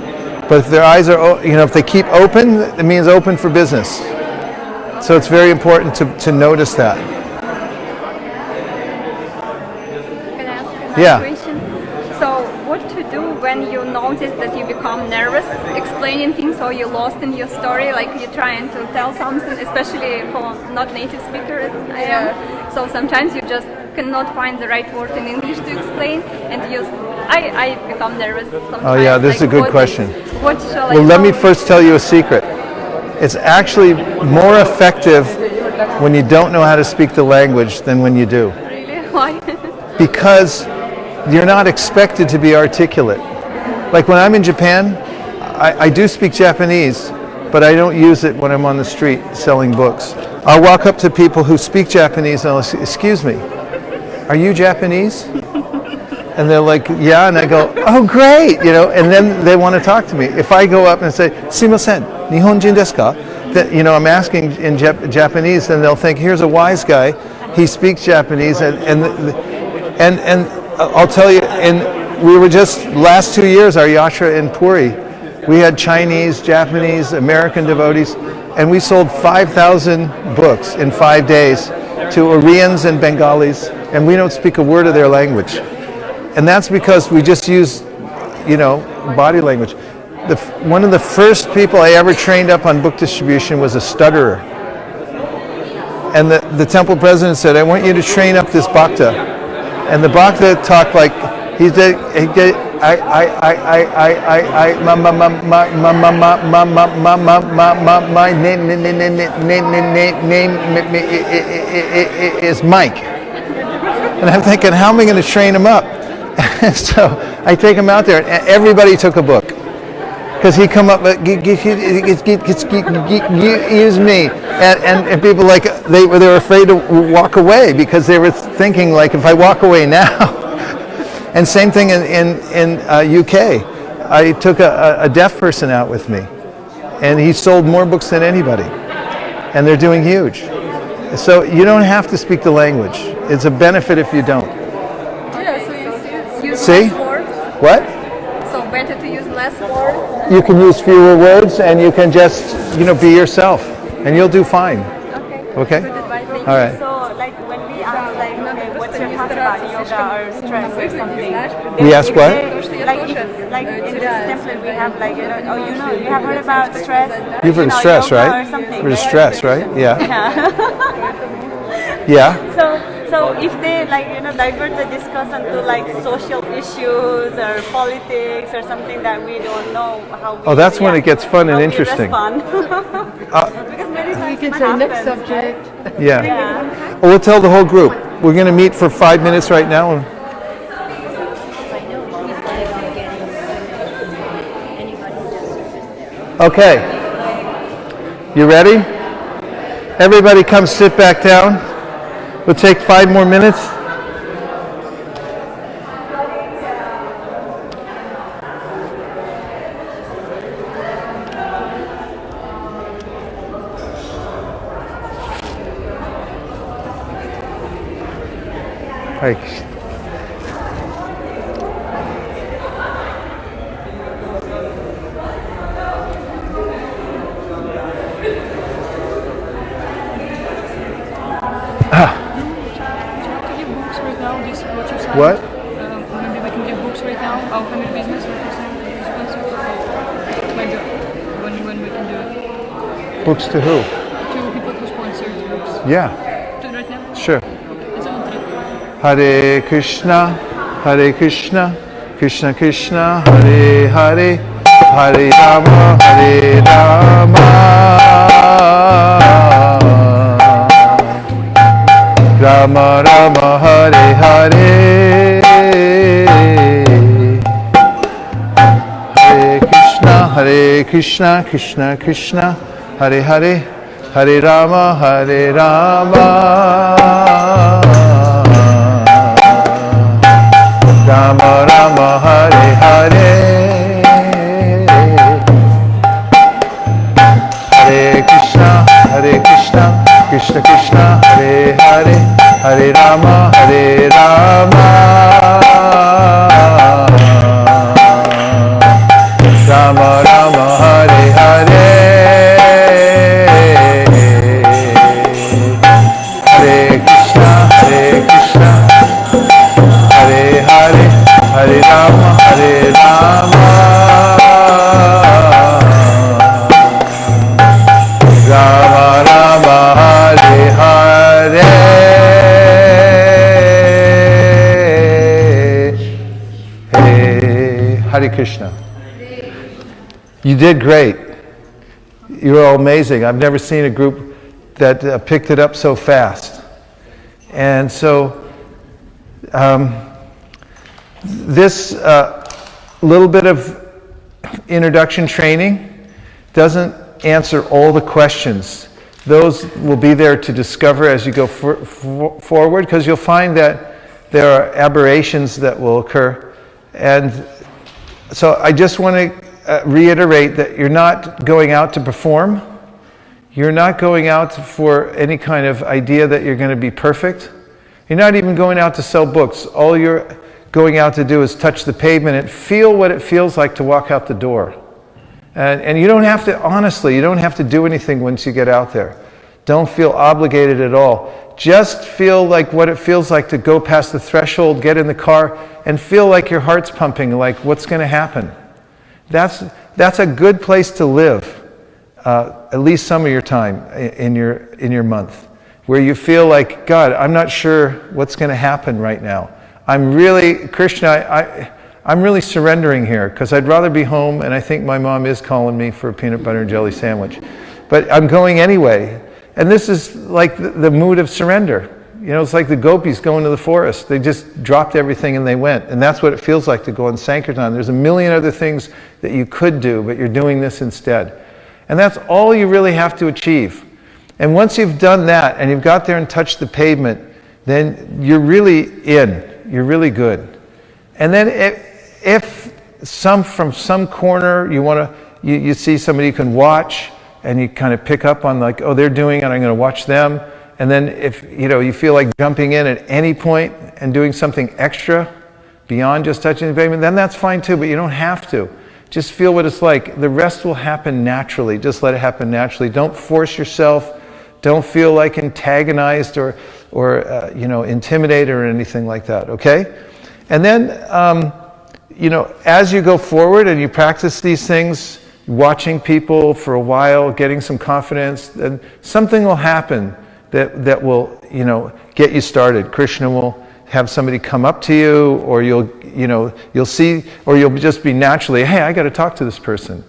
But if their eyes are, if they keep open, it means open for business. So it's very important to notice that. Can I ask another Yeah. question? So what to do when you notice that you become nervous explaining things, or you're lost in your story, like you're trying to tell something, especially for not native speakers as I am. So sometimes you just cannot find the right word in English to explain, and I become nervous sometimes. Oh yeah, this is a good question. What shall I Well, let me do? first tell you a secret. It's actually more effective when you don't know how to speak the language than when you do. Really? Why? Because you're not expected to be articulate. Like when I'm in Japan, I do speak Japanese, but I don't use it when I'm on the street selling books. I'll walk up to people who speak Japanese and I'll say, excuse me, are you Japanese? And they're like, yeah, and I go, oh great, and then they want to talk to me. If I go up and say, sumimasen, Nihonjin desu ka? That, I'm asking in Japanese, and they'll think, here's a wise guy, he speaks Japanese, and I'll tell you, we were just last 2 years, our yatra in Puri, we had Chinese, Japanese, American devotees, and we sold 5,000 books in 5 days to Oriens and Bengalis, and we don't speak a word of their language. And that's because we just use, body language. One of the first people I ever trained up on book distribution was a stutterer. And the temple president said, I want you to train up this bhakta. And the bhakta talked like, he did, my name is Mike. And I'm thinking, how am I going to train him up? So I take him out there, and everybody took a book. Because he come up, use me, and people like they were afraid to walk away because they were thinking like, if I walk away now. And same thing in UK. I took a deaf person out with me, and he sold more books than anybody, and they're doing huge. So you don't have to speak the language. It's a benefit if you don't. Yeah, so you use See? less words. What? So better to use less words. You can use fewer words, and you can just, be yourself, and you'll do fine. Okay? All right. So, like when we ask, like like, what's your thoughts about yoga or stress or something? We ask what? Like in this template we have like, you have heard about stress? You've heard of stress, yoga right? Or something, Heard of right? stress, right? Yeah. Yeah. Yeah. So if they divert the discussion to like social issues or politics or something that we don't know how. Oh, that's when it gets fun and interesting. Because many times We can say next subject. Yeah. Well, we'll tell the whole group. We're going to meet for 5 minutes right now. Okay. You ready? Everybody come sit back down. We'll take 5 more minutes. Hare What? Maybe we can give books right now. Our family business represent when we can do it. Books to who? To people who sponsor books. Yeah. Do it right now? Sure. Okay. It's on trip. Hare Krishna, Hare Krishna, Krishna Krishna, Hare Hare, Hare Rama, Hare Rama, Rama Rama, Hare Hare, Hare Krishna, Krishna Krishna, Hare Hare, Hare Rama, Hare Rama, Rama Rama, Hare Hare, Hare Krishna, Krishna Krishna, Hare Hare, Hare Rama, Hare Rama, Rama Rama, Hare Hare, Hare Krishna, Hare Hare, Hare Rama, Hare Rama, Rama Rama, Hare Hare, Hare Krishna. You did great. You're all amazing. I've never seen a group that picked it up so fast. And so this little bit of introduction training doesn't answer all the questions. Those will be there to discover as you go forward, because you'll find that there are aberrations that will occur. And so I just want to reiterate that you're not going out to perform. You're not going out for any kind of idea that you're going to be perfect. You're not even going out to sell books. All you're going out to do is touch the pavement and feel what it feels like to walk out the door. And you don't have to, honestly, you don't have to do anything once you get out there. Don't feel obligated at all. Just feel like what it feels like to go past the threshold, get in the car, and feel like your heart's pumping, like what's going to happen. That's a good place to live, at least some of your time in your month, where you feel like, God, I'm not sure what's going to happen right now. I'm really, Krishna, I'm really surrendering here, because I'd rather be home, and I think my mom is calling me for a peanut butter and jelly sandwich. But I'm going anyway. And this is like the mood of surrender. You know, it's like the gopis going to the forest. They just dropped everything and they went. And that's what it feels like to go on Sankirtan. There's a million other things that you could do, but you're doing this instead. And that's all you really have to achieve. And once you've done that, and you've got there and touched the pavement, then you're really in. You're really good. And then if from some corner you see somebody you can watch, and you kind of pick up on like, oh, they're doing it, I'm going to watch them. And then if you feel like jumping in at any point and doing something extra beyond just touching the pavement, then that's fine too, but you don't have to. Just feel what it's like. The rest will happen naturally. Just let it happen naturally. Don't force yourself. Don't feel like antagonized or intimidate or anything like that, okay? And then, as you go forward and you practice these things, watching people for a while, getting some confidence, then something will happen that will, get you started. Krishna will have somebody come up to you, or you'll see, or you'll just be naturally, hey, I got to talk to this person.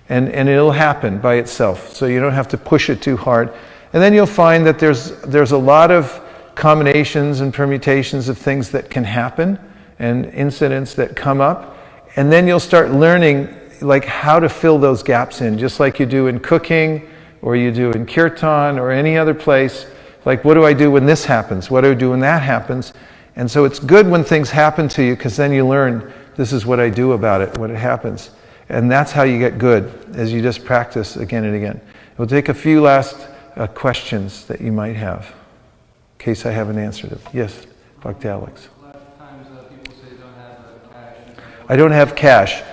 And it'll happen by itself. So you don't have to push it too hard. And then you'll find that there's a lot of combinations and permutations of things that can happen and incidents that come up. And then you'll start learning like how to fill those gaps in, just like you do in cooking or you do in kirtan or any other place. Like, what do I do when this happens? What do I do when that happens? And so it's good when things happen to you, because then you learn, this is what I do about it when it happens. And that's how you get good, as you just practice again and again. We'll take a few last questions that you might have, in case I haven't answered them. Yes, Dr. Alex. A lot of times people say they don't have cash. I don't have cash.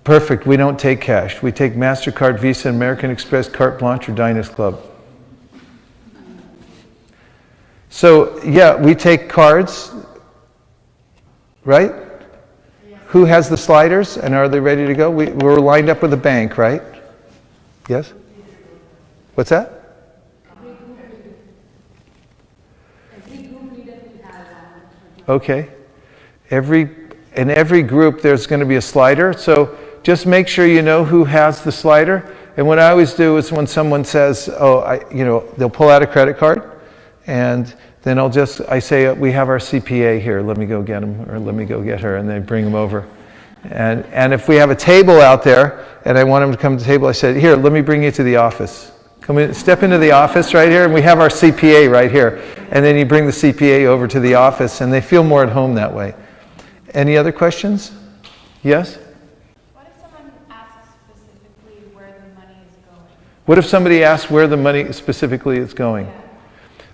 Perfect, we don't take cash. We take MasterCard, Visa, American Express, Carte Blanche, or Diners Club. So, yeah, we take cards, right? Who has the sliders, and are they ready to go? We're lined up with the bank, right? Yes? What's that? Okay. In every group there's going to be a slider, so just make sure you know who has the slider. And what I always do is when someone says, they'll pull out a credit card, and then I say, we have our CPA here, let me go get him, or let me go get her, and they bring them over. And if we have a table out there, and I want them to come to the table, I said, here, let me bring you to the office. Come in, step into the office right here, and we have our CPA right here. And then you bring the CPA over to the office, and they feel more at home that way. Any other questions? Yes? What if someone asks specifically where the money is going? What if somebody asks where the money specifically is going? Yeah.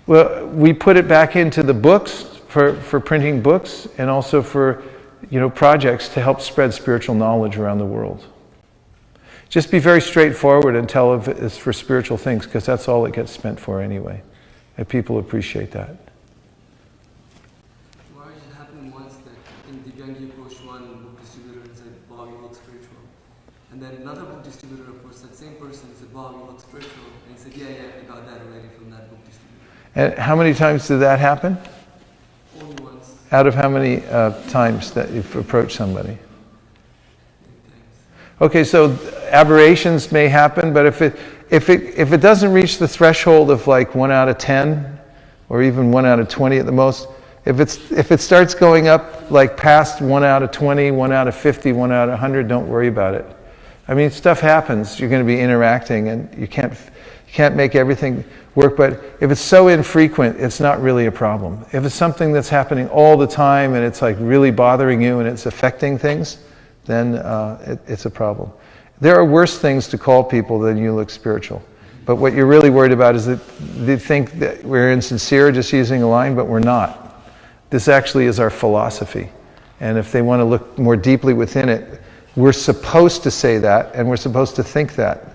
Well, we put it back into the books for printing books, and also for projects to help spread spiritual knowledge around the world. Just be very straightforward and tell if it's for spiritual things, because that's all it gets spent for anyway. And people appreciate that. Why it happened once that in Divyangi approached one book distributor and said, Bob, you look spiritual. And then another book distributor approached that same person and said, Bob, you look spiritual. And he said, yeah, I got that already from that book distributor. And how many times did that happen? Only once. Out of how many times that you've approached somebody? Okay, so aberrations may happen, but if it doesn't reach the threshold of like 1 out of 10, or even 1 out of 20 at the most, if it starts going up like past 1 out of 20, 1 out of 50, 1 out of 100, don't worry about it. I mean, stuff happens. You're going to be interacting, and you can't make everything work. But if it's so infrequent, it's not really a problem. If it's something that's happening all the time and it's like really bothering you and it's affecting things, then it's a problem. There are worse things to call people than you look spiritual. But what you're really worried about is that they think that we're insincere just using a line, but we're not. This actually is our philosophy. And if they want to look more deeply within it, we're supposed to say that, and we're supposed to think that.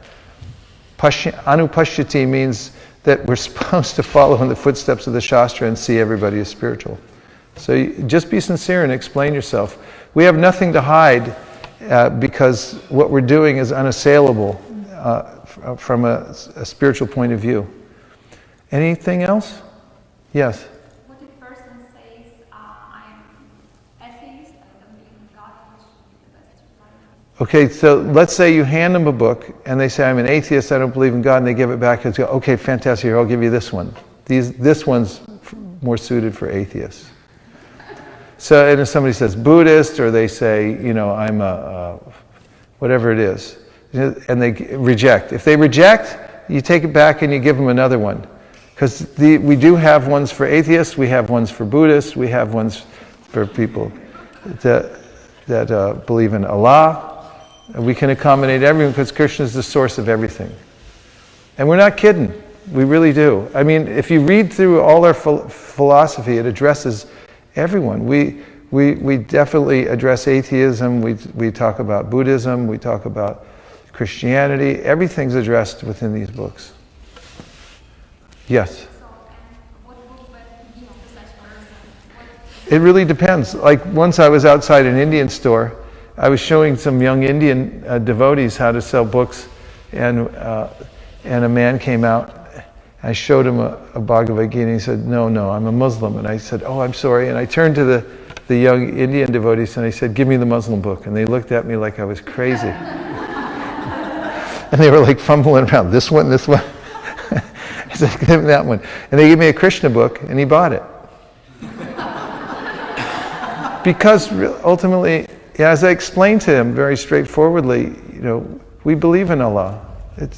Anupashyati means that we're supposed to follow in the footsteps of the Shastra and see everybody as spiritual. So just be sincere and explain yourself. We have nothing to hide because what we're doing is unassailable from a spiritual point of view. Anything else? Yes? What if a person says, I'm atheist, I don't believe in God, what should be the best reply? Okay, so let's say you hand them a book and they say, I'm an atheist, I don't believe in God, and they give it back and go, okay, fantastic, here, I'll give you this one. This one's more suited for atheists. So, and if somebody says Buddhist, or they say, I'm a whatever it is, and they reject. If they reject, you take it back and you give them another one. Because we do have ones for atheists, we have ones for Buddhists, we have ones for people that believe in Allah. And we can accommodate everyone because Krishna is the source of everything. And we're not kidding. We really do. I mean, if you read through all our philosophy, it addresses everyone. We definitely address atheism, we talk about Buddhism, we talk about Christianity. Everything's addressed within these books. Yes? So, what book best to It really depends. Like once I was outside an Indian store, I was showing some young Indian devotees how to sell books, and a man came out. I showed him a Bhagavad Gita, and he said, no, I'm a Muslim. And I said, oh, I'm sorry. And I turned to the young Indian devotees and I said, give me the Muslim book. And they looked at me like I was crazy. And they were like fumbling around, this one. I said, give him that one. And they gave me a Krishna book, and he bought it. Because ultimately, as I explained to him very straightforwardly, we believe in Allah.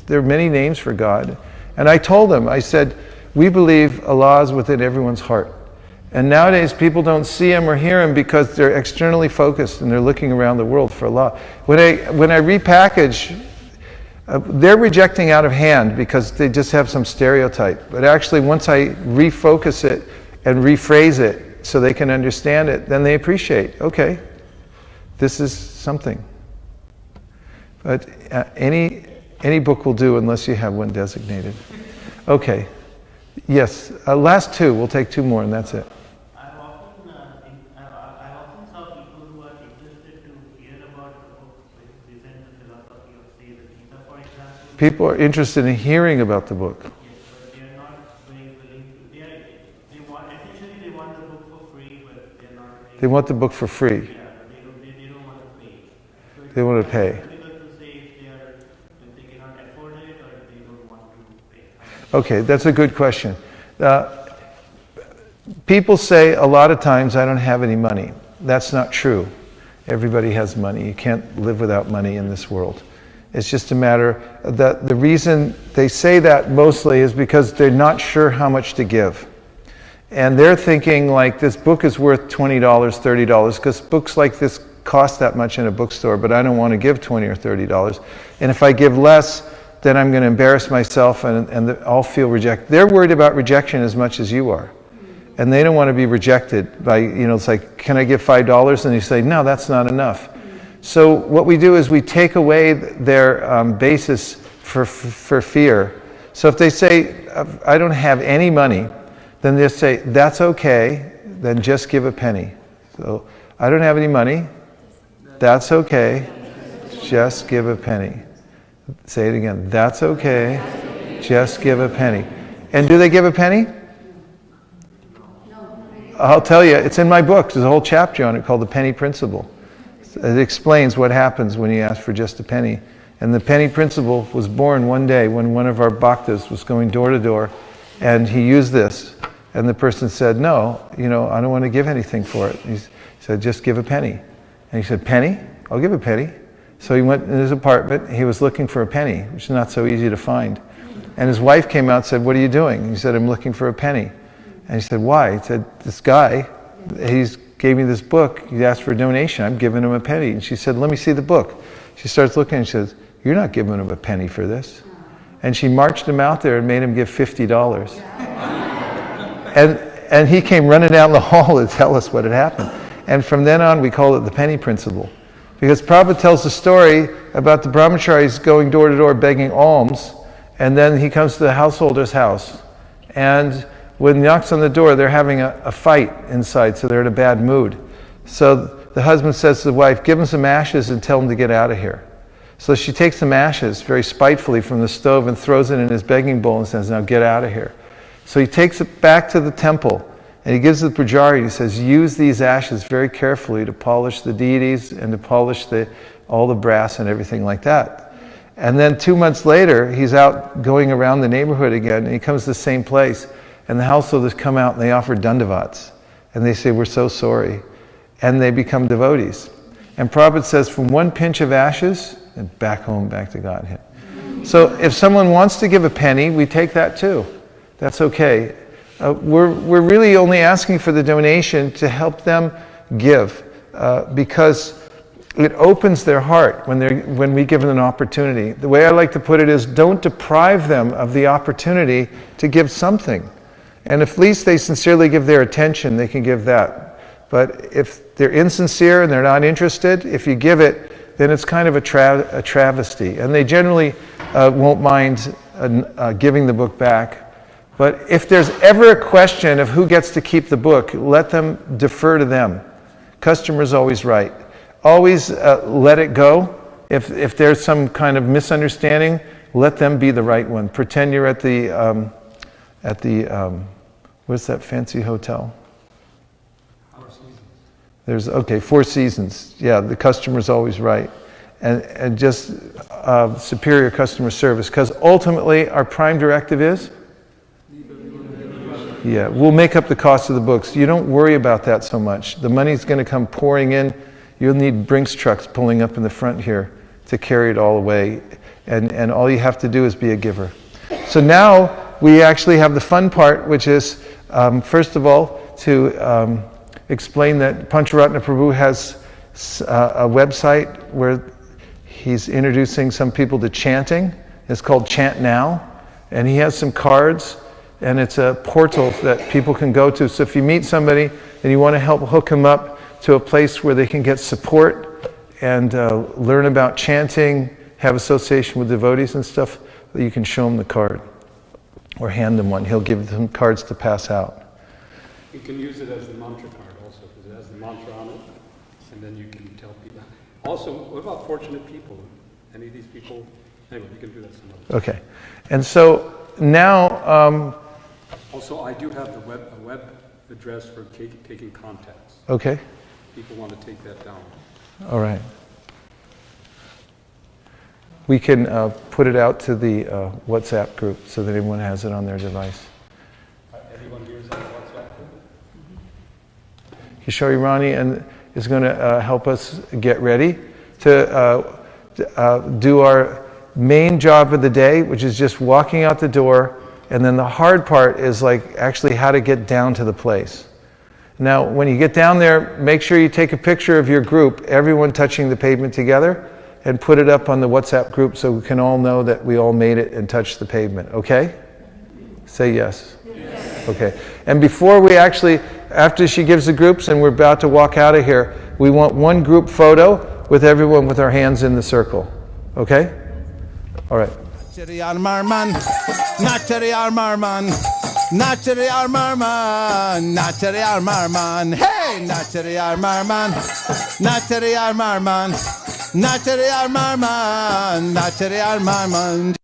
There are many names for God. And I told him, I said, we believe Allah is within everyone's heart. And nowadays people don't see Him or hear Him because they're externally focused and they're looking around the world for Allah. When I repackage, they're rejecting out of hand because they just have some stereotype. But actually once I refocus it and rephrase it so they can understand it, then they appreciate, okay, this is something. But any book will do unless you have one designated. Okay. Yes. Last two. We'll take two more and that's it. I often saw people who are interested to hear about the book, like present the philosophy of, say, the Gita, for example. People are interested in hearing about the book. Yes, but they are not very willing to. Essentially they want the book for free, but they are not. They want the book for free. Yeah, they don't want to pay. So they want to pay. Okay, that's a good question. People say a lot of times, I don't have any money. That's not true. Everybody has money. You can't live without money in this world. It's just a matter that the reason they say that mostly is because they're not sure how much to give. And they're thinking like this book is worth $20, $30, because books like this cost that much in a bookstore, but I don't want to give $20 or $30. And if I give less, then I'm going to embarrass myself and I'll feel rejected. They're worried about rejection as much as you are. And they don't want to be rejected by, it's like, can I give $5? And you say, no, that's not enough. So what we do is we take away their basis for fear. So if they say, I don't have any money, then they say, that's okay, then just give a penny. So I don't have any money, that's okay, just give a penny. Say it again. That's okay. Just give a penny. And do they give a penny? I'll tell you, it's in my book. There's a whole chapter on it called The Penny Principle. It explains what happens when you ask for just a penny. And the penny principle was born one day when one of our bhaktas was going door to door, and he used this. And the person said, no, I don't want to give anything for it. He said, just give a penny. And he said, penny? I'll give a penny. So he went in his apartment, he was looking for a penny, which is not so easy to find. And his wife came out and said, what are you doing? He said, I'm looking for a penny. And he said, why? He said, this guy, he gave me this book, he asked for a donation, I'm giving him a penny. And she said, let me see the book. She starts looking and she says, you're not giving him a penny for this. And she marched him out there and made him give $50. And he came running down the hall to tell us what had happened. And from then on, we call it the penny principle. Because Prabhupada tells a story about the brahmacharis going door to door begging alms, and then he comes to the householder's house. And when he knocks on the door, they're having a fight inside, so they're in a bad mood. So the husband says to the wife, give him some ashes and tell him to get out of here. So she takes some ashes very spitefully from the stove and throws it in his begging bowl and says, now get out of here. So he takes it back to the temple. And he gives it to the pujari, he says, use these ashes very carefully to polish the deities and to polish all the brass and everything like that. And then 2 months later, he's out going around the neighborhood again, and he comes to the same place. And the householders come out and they offer dandavats. And they say, we're so sorry. And they become devotees. And Prabhupada says, from one pinch of ashes, and back home, back to Godhead. So if someone wants to give a penny, we take that too. That's okay. We're really only asking for the donation to help them give, because it opens their heart when we give them an opportunity. The way I like to put it is, don't deprive them of the opportunity to give something. And if at least they sincerely give their attention, they can give that. But if they're insincere and they're not interested, if you give it, then it's kind of a travesty. And they generally won't mind giving the book back. But if there's ever a question of who gets to keep the book, let them defer to them. Customer's always right. Always let it go. If there's some kind of misunderstanding, let them be the right one. Pretend you're at the what's that fancy hotel? There's, okay, Four Seasons. Yeah, the customer's always right. And just superior customer service. Because ultimately, our prime directive is? Yeah, we'll make up the cost of the books. You don't worry about that so much. The money's going to come pouring in. You'll need Brinks trucks pulling up in the front here to carry it all away. And all you have to do is be a giver. So now we actually have the fun part, which is, first of all, to explain that Pancharatna Prabhu has a website where he's introducing some people to chanting. It's called Chant Now. And he has some cards, and it's a portal that people can go to. So if you meet somebody and you want to help hook them up to a place where they can get support and learn about chanting, have association with devotees and stuff, you can show them the card or hand them one. He'll give them cards to pass out. You can use it as the mantra card also, because it has the mantra on it, and then you can tell people. Also, what about fortunate people? Any of these people? Anyway, you can do that some other time. Okay. And so now... also, I do have a web address for taking contacts. Okay. People want to take that down. All right. We can put it out to the WhatsApp group so that everyone has it on their device. Everyone here is on the WhatsApp group? Kishori Rani is going to help us get ready to do our main job of the day, which is just walking out the door, and then the hard part is like actually how to get down to the place. Now, when you get down there, make sure you take a picture of your group, everyone touching the pavement together, and put it up on the WhatsApp group so we can all know that we all made it and touched the pavement. Okay? Say yes. Yes. Okay. And before we actually, after she gives the groups and we're about to walk out of here, we want one group photo with everyone with our hands in the circle. Okay? All right. Nachariyar Marman, Nachariyar Marman, Nachariyar Marman, Nachariyar Marman, hey, Nachariyar Marman, Nachariyar Marman, Nachariyar Marman, Nachariyar Marman.